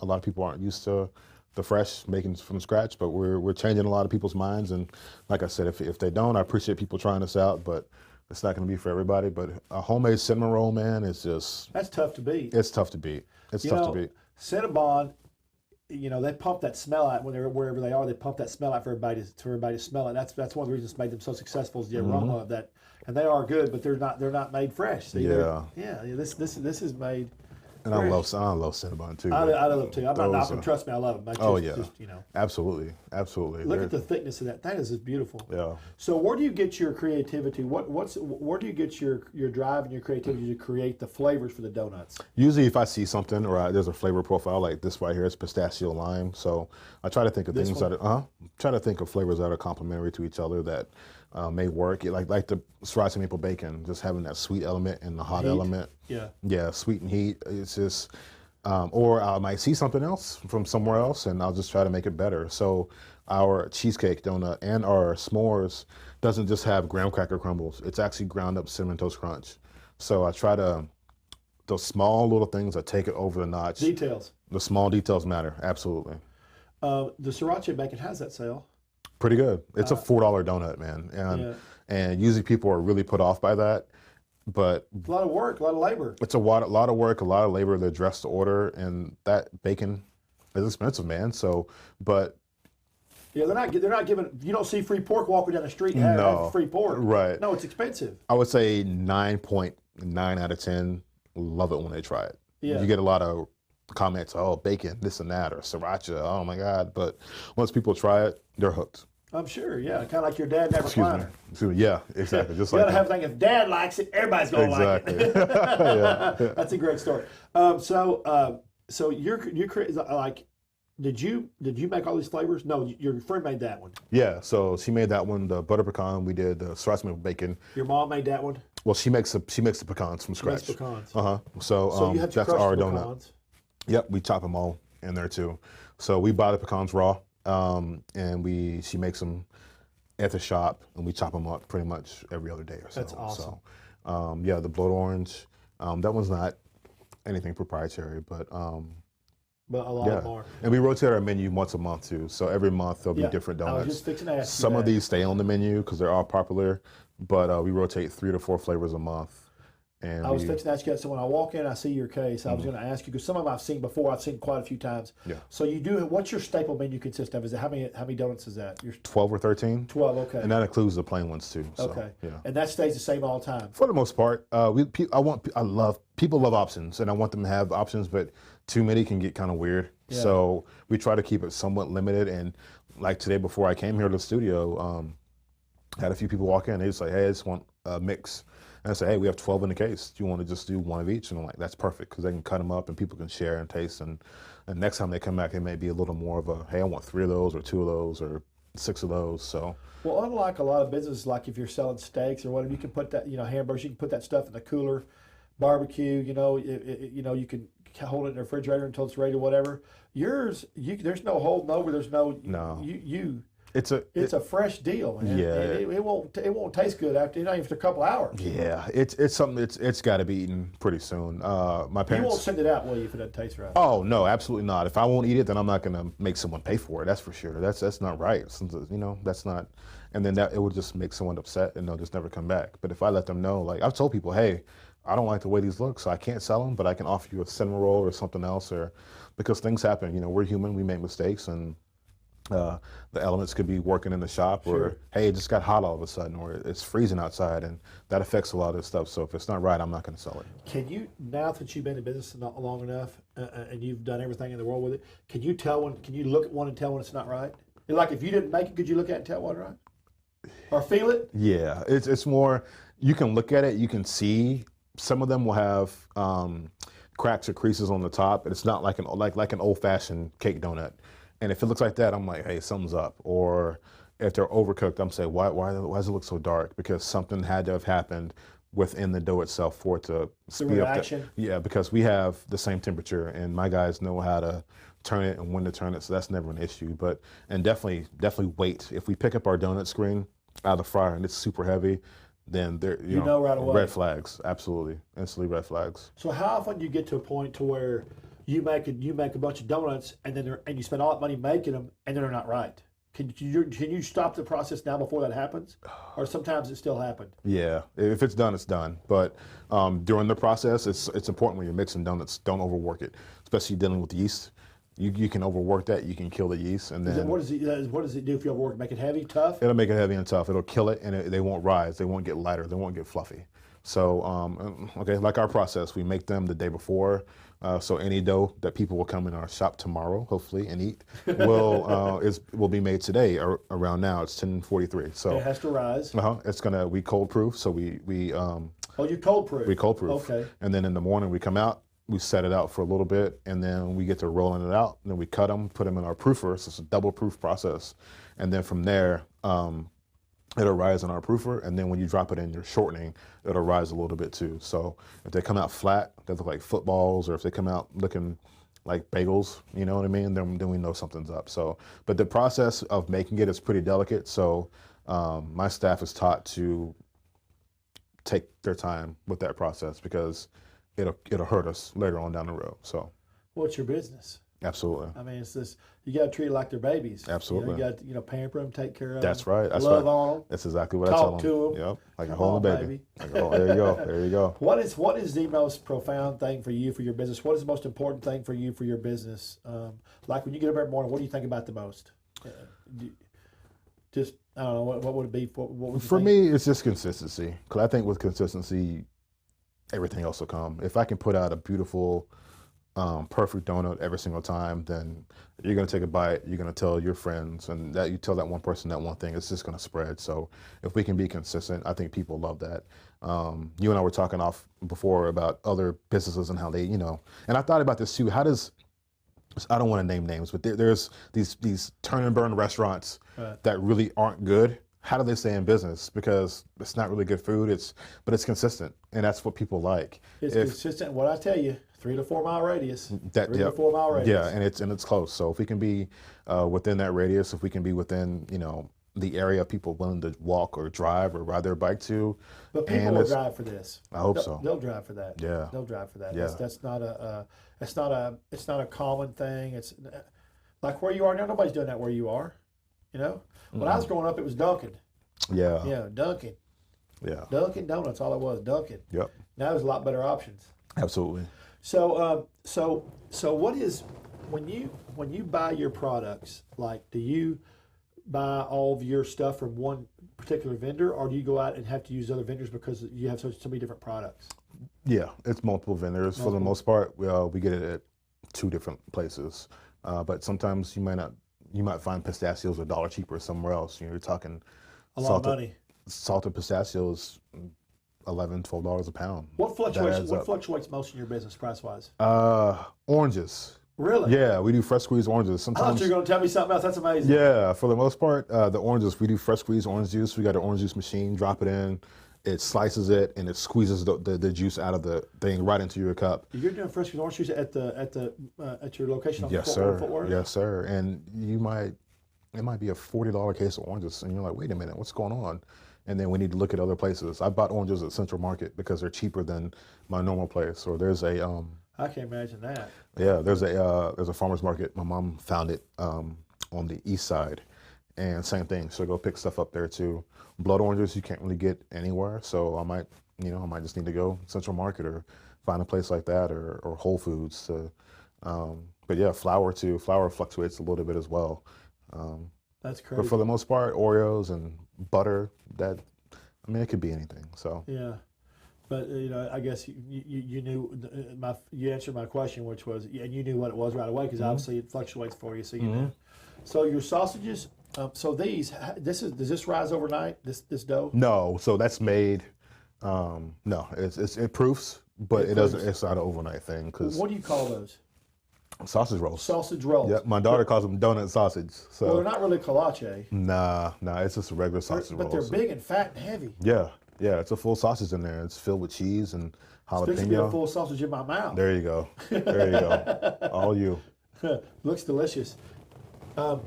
lot of people aren't used to the fresh making from scratch, but we're changing a lot of people's minds. And like I said, if they don't, I appreciate people trying this out, but it's not going to be for everybody. But a homemade cinnamon roll, man, is just that's tough to beat. It's tough to beat. To beat. Cinnabon. They pump that smell out when they're wherever they are. They pump that smell out for everybody to smell it. That's one of the reasons that made them so successful is the aroma of that. And they are good, but they're not made fresh. See, This is made. And I love Cinnabon too. I love them too. I'm not knocking. Trust me, I love them. Absolutely. Look at the thickness of that. That is just beautiful. Yeah. So where do you get your creativity? Where do you get your drive and your creativity to create the flavors for the donuts? Usually, if I see something or there's a flavor profile like this right here, it's pistachio lime. So I try to think of flavors that are complementary to each other that may work. Like the sriracha maple bacon, just having that sweet element and the hot element. Yeah. Yeah, sweet and heat. It's just Or I might see something else from somewhere else, and I'll just try to make it better. So our cheesecake donut and our s'mores doesn't just have graham cracker crumbles. It's actually ground up cinnamon toast crunch. So I try to, those small little things that take it over the notch. Details. The small details matter, absolutely. The sriracha bacon, how's that sell? Pretty good. It's a $4 donut, man, and usually people are really put off by that. But a lot of work, a lot of labor. It's a lot of work, a lot of labor to dress the order, and that bacon is expensive, man. So, but yeah, they're not giving. You don't see free pork walking down the street and have free pork, right? No, it's expensive. I would say 9.9 out of 10 love it when they try it. Yeah, you get a lot of comments, oh, bacon, this and that, or sriracha, oh my God. But once people try it, they're hooked. I'm sure, yeah. Kind of like your dad never recliner. Excuse me. Yeah, exactly. Just you like gotta have a thing. If Dad likes it, everybody's gonna like it. Yeah. That's a great story. So you're like, did you make all these flavors? No, your friend made that one. Yeah. So she made that one, the butter pecan. We did the sriracha with bacon. Your mom made that one. Well, she makes the pecans from scratch. She makes pecans. So you have to that's crush our the donut. pecans. Yep, we chop them all in there too. So we buy the pecans raw, and she makes them at the shop, and we chop them up pretty much every other day or so. That's awesome. So, yeah, the blood orange, that one's not anything proprietary, but a lot more. And we rotate our menu once a month too. So every month there'll be different donuts. I was just fixing to ask you Some that. of these stay on the menu because they're all popular, but we rotate 3 to 4 flavors a month. And I was fixing to ask you that. So when I walk in, I see your case. I was going to ask you because some of them I've seen before. I've seen quite a few times. Yeah. So you do. What's your staple menu consist of? Is it how many donuts is that? 12 or 13. 12. Okay. And that includes the plain ones too. So, okay. Yeah. And that stays the same all the time. For the most part, people love options, and I want them to have options, but too many can get kind of weird. Yeah. So we try to keep it somewhat limited. And like today, before I came here to the studio, had a few people walk in. They just like, hey, I just want a mix. And I said, hey, we have 12 in the case. Do you want to just do one of each? And I'm like, that's perfect because they can cut them up and people can share and taste. And next time they come back, it may be a little more of a, hey, I want 3 of those or 2 of those or 6 of those. So, well, unlike a lot of businesses, like if you're selling steaks or whatever, you can put that, hamburgers, you can put that stuff in the cooler. Barbecue, you can hold it in the refrigerator until it's ready or whatever. Yours, there's no holding over. There's no. It's a fresh deal, man. Yeah. It won't taste good after a couple hours. Yeah, it's something. It's got to be eaten pretty soon. My parents. You won't send it out, will you, if it doesn't taste right? Oh no, absolutely not. If I won't eat it, then I'm not going to make someone pay for it. That's for sure. That's not right. That's not. And then it would just make someone upset, and they'll just never come back. But if I let them know, like I've told people, hey, I don't like the way these look, so I can't sell them, but I can offer you a cinnamon roll or something else, or because things happen. We're human. We make mistakes, and the elements could be working in the shop, or hey, it just got hot all of a sudden, or it's freezing outside, and that affects a lot of this stuff. So if it's not right, I'm not going to sell it. Can you, now that you've been in business not long enough, and you've done everything in the world with it, can you look at one and tell when it's not right? Like if you didn't make it, could you look at it and tell what's right, or feel it? Yeah, it's more. You can look at it. You can see. Some of them will have cracks or creases on the top, and it's not like an old-fashioned cake donut. And if it looks like that, I'm like, hey, something's up. Or if they're overcooked, I'm saying, why does it look so dark? Because something had to have happened within the dough itself for it to speed up. Yeah, because we have the same temperature, and my guys know how to turn it and when to turn it, so that's never an issue. And definitely weight. If we pick up our donut screen out of the fryer and it's super heavy, then you know right away. Red flags, absolutely, instantly red flags. So how often do you get to a point to where you make a bunch of donuts and you spend all that money making them and then they're not right? Can you stop the process now before that happens, or sometimes it still happens? Yeah, if it's done, it's done. But during the process, it's important when you're mixing donuts, don't overwork it, especially dealing with yeast. You can overwork that, you can kill the yeast, and then what does it do if you overwork? Make it heavy, tough? It'll make it heavy and tough. It'll kill it, and they won't rise. They won't get lighter. They won't get fluffy. So like our process, we make them the day before. So any dough that people will come in our shop tomorrow, hopefully, and eat will be made today around now. It's 10:43. So it has to rise. It's we cold proof. So we you cold proof. We cold proof. Okay. And then in the morning we come out. We set it out for a little bit, and then we get to rolling it out. And then we cut them, put them in our proofer. So it's a double proof process. And then from there, it'll rise in our proofer, and then when you drop it in your shortening, it'll rise a little bit too. So if they come out flat, they look like footballs, or if they come out looking like bagels, you know what I mean, then we know something's up. So, but the process of making it is pretty delicate. So my staff is taught to take their time with that process because it'll hurt us later on down the road. So, what's your business? Absolutely. I mean, it's this. You got to treat it like they're babies. Absolutely. You got to pamper them, take care of them. That's right. That's love right. on them. That's exactly what I tell them. Talk to them. Yep. Like a Come whole on, baby. Like there you go. There you go. What is the most profound thing for you for your business? What is the most important thing for you for your business? Like when you get up every morning, what do you think about the most? Just I don't know. What would it be? What would you For think? me, it's just consistency. Because I think with consistency, everything else will come. If I can put out a beautiful, perfect donut every single time, then you're going to take a bite, you're going to tell your friends, and that you tell that one person that one thing, it's just going to spread. So if we can be consistent, I think people love that. You and I were talking off before about other businesses and how they, and I thought about this too. How does, I don't want to name names, but there's these turn and burn restaurants that really aren't good. How do they stay in business? Because it's not really good food. But it's consistent, and that's what people like. It's consistent. What I tell you, 3 to 4 mile radius. That 3 to 4 mile radius. Yeah, and it's close. So if we can be within that radius, if we can be within the area of people willing to walk or drive or ride their bike to, but people will drive for this. I hope so. They'll drive for that. Yeah, they'll drive for that. Yeah. That's not it's not a common thing. It's like where you are now. Nobody's doing that where you are. When I was growing up, it was Dunkin'. Yeah. Yeah, Dunkin'. Yeah. Dunkin' Donuts, all it was, Dunkin'. Yep. Now there's a lot better options. Absolutely. So what is when you buy your products? Like, do you buy all of your stuff from one particular vendor, or do you go out and have to use other vendors because you have so many different products? Yeah, it's multiple vendors. For the most part, we get it at 2 different places. But sometimes you might find pistachios $1 cheaper somewhere else. You're talking A lot of money. Salted pistachios, $11, $12 a pound. What fluctuates most in your business price wise? Oranges. Really? Yeah, we do fresh squeezed oranges. I thought you were going to tell me something else. That's amazing. Yeah, for the most part, the oranges, we do fresh squeezed orange juice. We got an orange juice machine, drop it in, it slices it, and it squeezes the juice out of the thing right into your cup. You're doing fresh squeezed orange juice at your location on Yes, Fort sir. Worth? Yes, sir. And it might be a $40 case of oranges, and you're like, wait a minute, what's going on? And then we need to look at other places. I bought oranges at Central Market because they're cheaper than my normal place. Or there's a I can't imagine that. Yeah, there's a farmer's market. My mom found it on the east side, and same thing. So go pick stuff up there too. Blood oranges you can't really get anywhere, so I might just need to go Central Market or find a place like that or Whole Foods to. But yeah, flour too. Flour fluctuates a little bit as well. That's crazy. But for the most part, Oreos and butter. It could be anything. So yeah. But I guess you knew you answered my question, which was, and you knew what it was right away because obviously it fluctuates for you, so you know. So your sausages, does this rise overnight? This dough? No, so that's made. No, it proofs, but it doesn't. It's not an overnight thing. Cause what do you call those? Sausage rolls. Sausage rolls. Yeah, my daughter calls them donut sausage. So well, they're not really kolache. Nah, it's just a regular sausage roll. But they're big and fat and heavy. Yeah, it's a full sausage in there. It's filled with cheese and jalapeno. It's supposed to be a full sausage in my mouth. There you go. There you go. All you. Looks delicious. What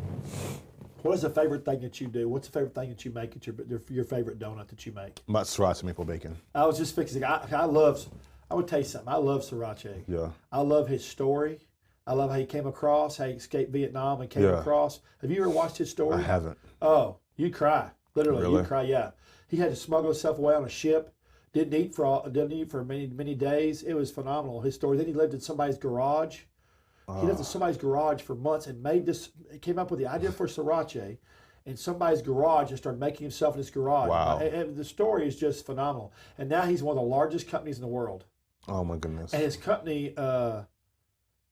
is the favorite thing that you do? What's the favorite thing that you make at your favorite donut that you make? My sriracha maple bacon. I was just fixing. I would tell you something. I love sriracha. Yeah. I love his story. I love how he came across, how he escaped Vietnam and came across. Have you ever watched his story? I haven't. Oh, you'd cry. Literally, Really? you'd cry. Yeah. He had to smuggle himself away on a ship. Didn't eat for many days. It was phenomenal. His story. Then he lived in somebody's garage. He lived in somebody's garage for months and came up with the idea for sriracha in somebody's garage and started making himself in his garage. Wow. And the story is just phenomenal. And now he's one of the largest companies in the world. Oh my goodness. And his company,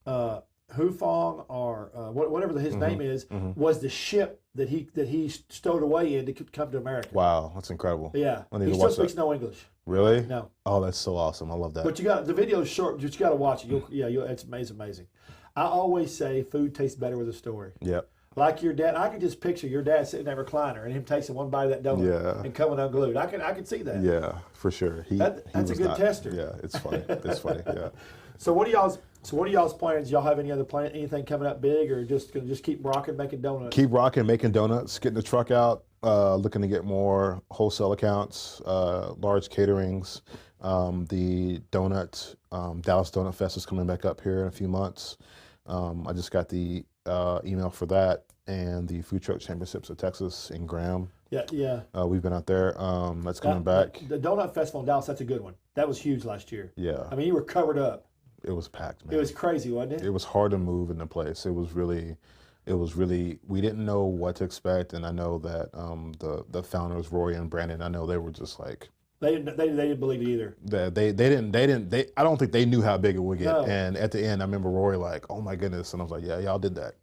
Hufong or whatever his name is, was the ship that he stowed away in to come to America. Wow, that's incredible. Yeah. I need He to still watch speaks that. no English. Really? No. Oh, that's so awesome. I love that. But the video is short. You got to watch it. It's amazing. I always say food tastes better with a story. Yep. Like your dad, I could just picture your dad sitting in that recliner and him tasting one bite of that donut and coming unglued. I could see that. Yeah, for sure. That's a good tester. Yeah, it's funny. It's funny. Yeah. So what are y'all's plans? Y'all have any other plan? Anything coming up big, or just gonna just keep rocking, making donuts? Keep rocking, making donuts, getting the truck out, looking to get more wholesale accounts, large caterings. The Dallas Donut Fest is coming back up here in a few months. I just got the email for that, and the Food Truck Championships of Texas in Graham. Yeah. We've been out there. That's coming back. The Donut Festival in Dallas, that's a good one. That was huge last year. Yeah. I mean, you were covered up. It was packed, man. It was crazy, wasn't it? It was hard to move in the place. It was really, we didn't know what to expect. And I know that the founders, Roy and Brandon, I know they were just like, They didn't believe it either. I don't think they knew how big it would get. No. And at the end, I remember Roy like, oh my goodness. And I was like, yeah, y'all did that.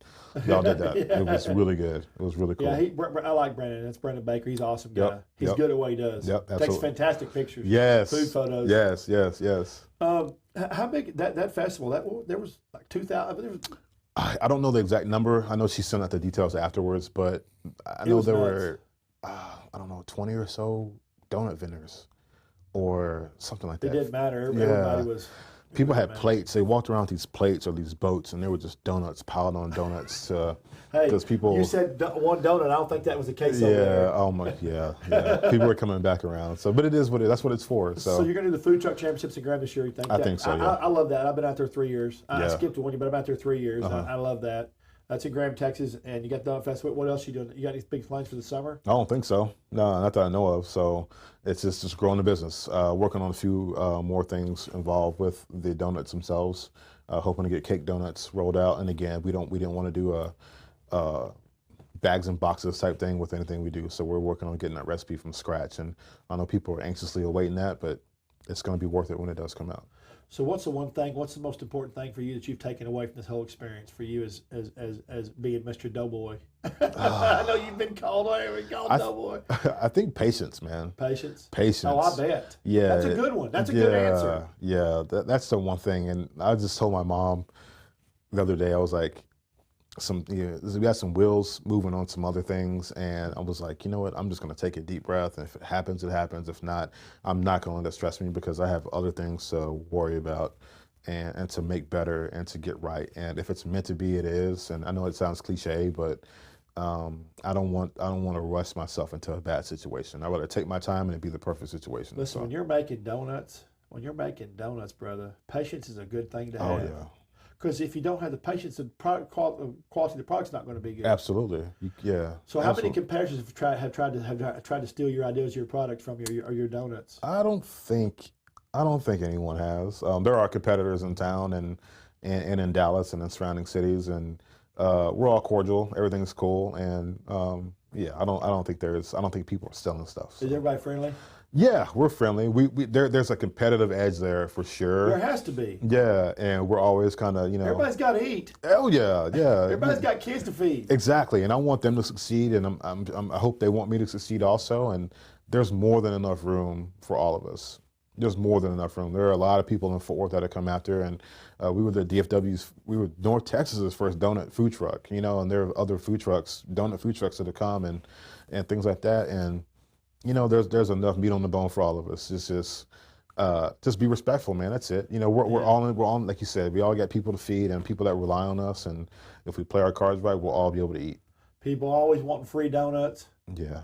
Y'all did that. Yeah. It was really good. It was really cool. Yeah, I like Brandon. That's Brandon Baker. He's an awesome guy. He's good at what he does. Yep, absolutely. Takes fantastic pictures. Yes. Food photos. Yes. How big that festival? There was like 2,000. I don't know the exact number. I know she sent out the details afterwards, but I know there were, I don't know, 20 or so donut vendors or something like that. It didn't matter. Everybody was. People had plates. They walked around with these plates or these boats, and they were just donuts piled on donuts. Hey, people. You said one donut. I don't think that was the case. Yeah. Over there. Oh my. Yeah. People were coming back around. So, but it is that's what it's for. So you're going to do the Food Truck Championships in Graham this year? You think? I think so. Yeah. I love that. I've been out there 3 years. I skipped one, but I'm out there 3 years. I love that. That's in Graham, Texas, and you got the Donut Festival. What else are you doing? You got any big plans for the summer? I don't think so. No, not that I know of. So it's just growing the business, working on a few more things involved with the donuts themselves. Hoping to get cake donuts rolled out. And again, we didn't want to do a bags and boxes type thing with anything we do. So we're working on getting that recipe from scratch. And I know people are anxiously awaiting that, but it's going to be worth it when it does come out. So what's the most important thing for you that you've taken away from this whole experience for you as being Mr. Doughboy? I know you've been called Doughboy. I think patience, man. Patience. Oh, I bet. Yeah. That's a good one. That's a good answer. Yeah, that's the one thing. And I just told my mom the other day, I was like, we got some wheels moving on some other things, and I was like, you know what, I'm just going to take a deep breath, and if it happens, it happens. If not, I'm not going to let it stress me because I have other things to worry about and to make better and to get right. And if it's meant to be, it is. And I know it sounds cliche, but I don't want to rush myself into a bad situation. I'd rather take my time and it be the perfect situation. Listen, when you're making donuts, brother, patience is a good thing to have. Oh yeah. Because if you don't have the patience, the quality of the product's not going to be good. Absolutely, yeah. So, how many competitors have tried to steal your ideas, your product from your donuts? I don't think anyone has. There are competitors in town and in Dallas and in surrounding cities, and we're all cordial. Everything's cool, and I don't think people are stealing stuff. So. Is everybody friendly? Yeah, we're friendly. There's a competitive edge there for sure. There has to be. Yeah, and we're always kind of, Everybody's got to eat. Oh yeah. Everybody's got kids to feed. Exactly, and I want them to succeed, and I hope they want me to succeed also. And there's more than enough room for all of us. There's more than enough room. There are a lot of people in Fort Worth that have come out there, and we were we were North Texas's first donut food truck, and there are other donut food trucks that have come and things like that. And there's enough meat on the bone for all of us. It's just be respectful, man. That's it. We're all like you said, we all got people to feed and people that rely on us. And if we play our cards right, we'll all be able to eat. People always wanting free donuts. Yeah.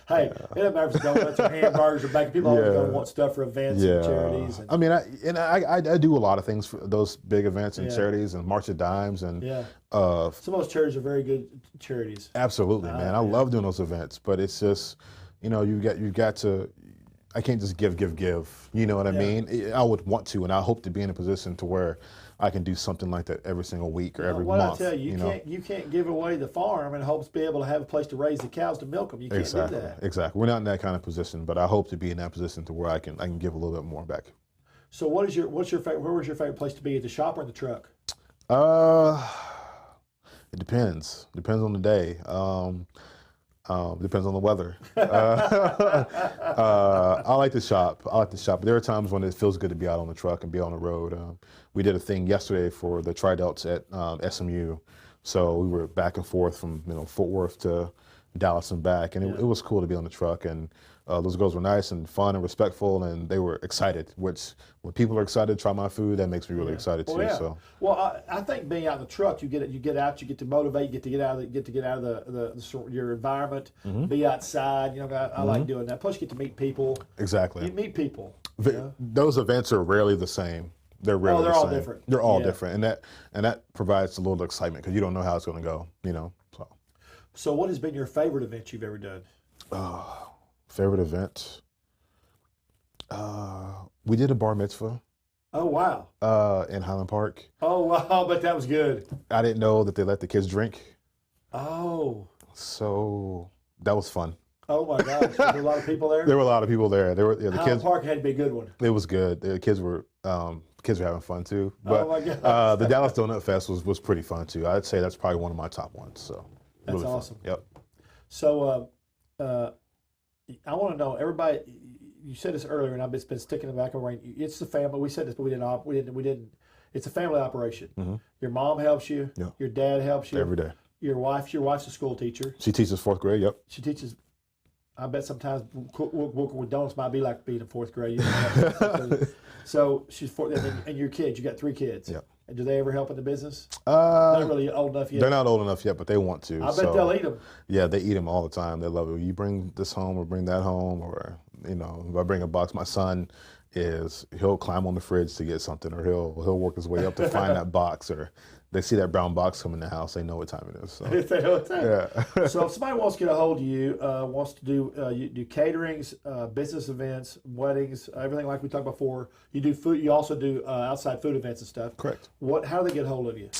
Hey, it doesn't matter if it's donuts or hamburgers or bacon. People always going to want stuff for events and charities. I mean, I do a lot of things for those big events and charities and March of Dimes and some of those charities are very good charities. Absolutely, man. I love doing those events, but it's just you got to. I can't just give. You know what I mean? I would want to, and I hope to be in a position to where I can do something like that every single week or every month. I tell you, you can't give away the farm and hope to be able to have a place to raise the cows to milk them. You can't do that. Exactly. We're not in that kind of position, but I hope to be in that position to where I can give a little bit more back. So what's your favorite? Where was your favorite place to be? At the shop or in the truck? It depends. Depends on the day. Depends on the weather. I like to shop. But there are times when it feels good to be out on the truck and be on the road. We did a thing yesterday for the Tri-Delts at SMU So we were back and forth from Fort Worth to Dallas and back, and it was cool to be on the truck. And those girls were nice and fun and respectful, and they were excited. Which when people are excited to try my food, that makes me really excited too. Yeah. So I think being out in the truck, you get out, you get to motivate, you get to get out of your environment, be outside. I like doing that. Plus, you get to meet people. Exactly. You meet people. Those events are rarely the same. They're rarely they're the all same. different. They're all different, and that provides a little excitement because you don't know how it's going to go. So, what has been your favorite event you've ever done? Favorite event? We did a bar mitzvah. Oh, wow. In Highland Park. Oh, wow, but that was good. I didn't know that they let the kids drink. Oh. So that was fun. Oh my gosh, there were a lot of people there? There were a lot of people there. The Highland kids. Park had to be a good one. It was good. The kids were having fun too. But Oh my gosh. the Dallas Donut Fest was pretty fun too. I'd say that's probably one of my top ones. So That's really awesome. Fun. Yep. So I want to know, everybody. You said this earlier, and I've been sticking in the back of my brain. It's the family. We said this, but we didn't. It's a family operation. Mm-hmm. Your mom helps you. Yeah. Your dad helps you Every day. Your wife's a school teacher. She teaches fourth grade. Yep. She teaches. I bet sometimes working with donuts might be like being in fourth grade. So she's and your kids. You got 3 kids. Yep. And do they ever help in the business? Not really old enough yet. They're not old enough yet, but they want to. I bet they'll eat them. Yeah, they eat them all the time. They love it. You bring this home or bring that home, or if I bring a box, my son he'll climb on the fridge to get something, or he'll work his way up to find that box, or they see that brown box come in the house, they know what time it is. So. They know what time. Yeah. So if somebody wants to get a hold of you, wants to do you do caterings, business events, weddings, everything like we talked before. You do food. You also do outside food events and stuff. Correct. How do they get a hold of you?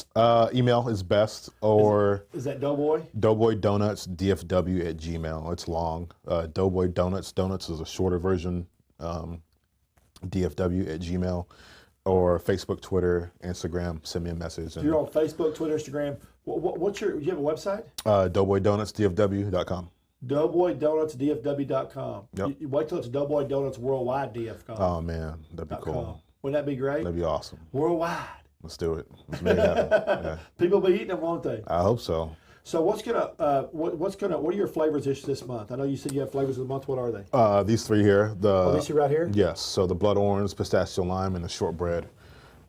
Email is best, or is that Doughboy? Doughboy Donuts DFW at Gmail. It's long. Doughboy Donuts. Donuts is a shorter version. DFW at Gmail, or Facebook, Twitter, Instagram. Send me a message. You're on Facebook, Twitter, Instagram. Do you have a website? DoughboyDonutsDFW.com. DoughboyDonutsDFW.com. Yep. You wait till it's Doughboy Donuts Worldwide DF.com. Oh man, that'd be cool. Wouldn't that be great? That'd be awesome. Worldwide. Let's do it. Let's make it happen. Yeah. People will be eating them, won't they? I hope so. So what are your flavors this month? I know you said you have flavors of the month. What are they? These 3 here. These 3 right here? Yes. So the blood orange, pistachio lime, and the shortbread.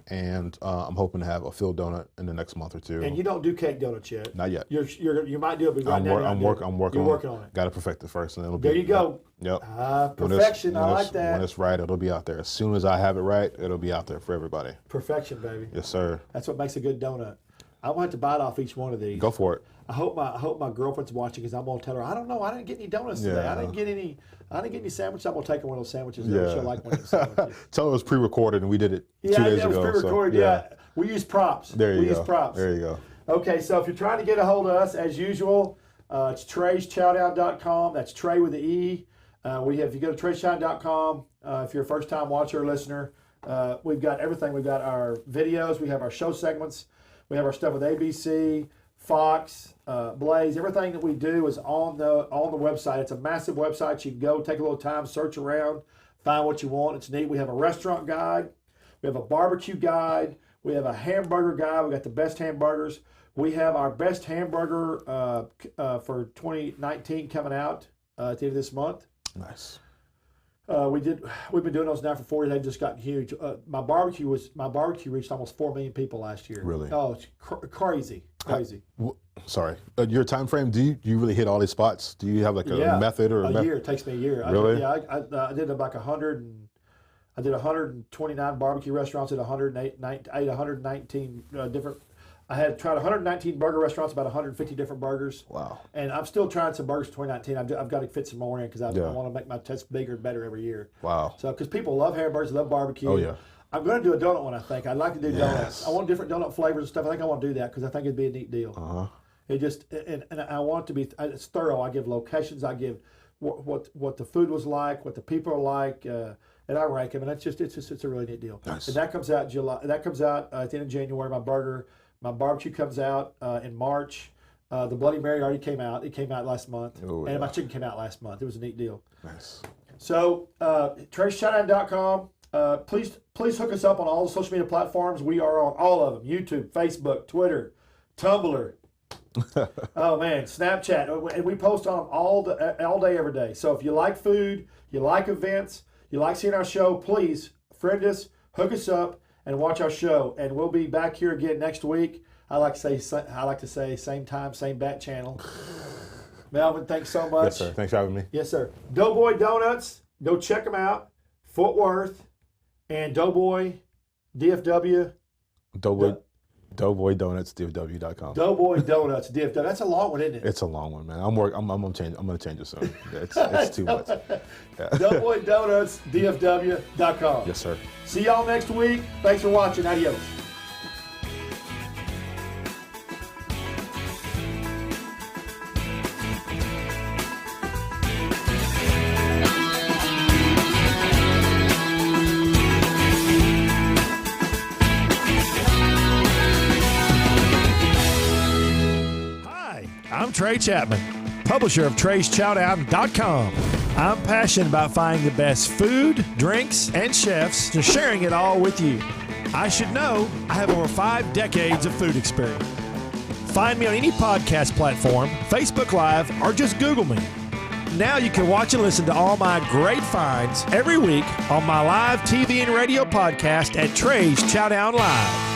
And I'm hoping to have a filled donut in the next month or 2. And you don't do cake donuts yet? Not yet. You might do it, but right now I'm working on it. Got to perfect it first, and then it'll There be. you go. Yep. Perfection. I like that. When it's right, it'll be out there. As soon as I have it right, it'll be out there for everybody. Perfection, baby. Yes, sir. That's what makes a good donut. I'm going to have to bite off each one of these. Go for it. I hope my girlfriend's watching, because I'm going to tell her, I don't know, I didn't get any donuts today. I didn't get any sandwiches. I'm going to take her one of those sandwiches. Yeah. She'll like one of those sandwiches. Tell her it was pre-recorded, and we did it 2 days ago. Yeah, it was pre-recorded. So, we use props. There you go. We use props. There you go. Okay, so if you're trying to get a hold of us, as usual, it's Trey'sChowdown.com. That's Trey with the E. If you go to Trey'sChowdown.com, if you're a first-time watcher or listener, we've got everything. We've got our videos. We have our show segments. We have our stuff with ABC, Fox, Blaze. Everything that we do is on the website. It's a massive website. You can go, take a little time, search around, find what you want. It's neat. We have a restaurant guide. We have a barbecue guide. We have a hamburger guide. We got the best hamburgers. We have our best hamburger for 2019 coming out at the end of this month. Nice. We've been doing those now for 4 years. They've just gotten huge. My barbecue reached almost 4 million people last year. Really? Oh, it's crazy. Sorry. Your time frame? Do you really hit all these spots? Do you have like a method or a year? It takes me a year. Really? I did about 100. I did 129 barbecue restaurants at 119 different. I had tried 119 burger restaurants, about 150 different burgers. Wow. And I'm still trying some burgers for 2019. I've got to fit some more in, because I want to make my test bigger and better every year. Wow. So, because people love hamburgers, love barbecue. Oh, yeah. I'm going to do a donut one, I think. I'd like to do donuts. I want different donut flavors and stuff. I think I want to do that, because I think it'd be a neat deal. Uh-huh. It just, and I want it to be, it's thorough. I give locations. I give what the food was like, what the people are like, and I rank them. And it's a really neat deal. Nice. And that comes out at the end of January. My barbecue comes out in March. The Bloody Mary already came out. It came out last month. Oh, and my chicken came out last month. It was a neat deal. Nice. So, Trey'sChowdown.com. Please hook us up on all the social media platforms. We are on all of them: YouTube, Facebook, Twitter, Tumblr, Oh man, Snapchat, and we post on 'em all day, every day. So if you like food, you like events, you like seeing our show, please friend us, hook us up, and watch our show. And we'll be back here again next week. I like to say same time, same bat channel. Melvin, thanks so much. Yes, sir. Thanks for having me. Yes, sir. Doughboy Doughnuts, go check them out. Fort Worth and Doughboy DFW. Doughboy Donuts, DFW.com. Doughboy Donuts, DFW. That's a long one, isn't it? It's a long one, man. I'm gonna change it soon. It's too much. Yeah. Doughboy Donuts, DFW.com. Yes, sir. See y'all next week. Thanks for watching. Adios. I'm Trey Chapman, publisher of Trey'sChowdown.com. I'm passionate about finding the best food, drinks, and chefs and sharing it all with you. I should know I have over 5 decades of food experience. Find me on any podcast platform, Facebook Live, or just Google me. Now you can watch and listen to all my great finds every week on my live TV and radio podcast at Trey's Chowdown Live.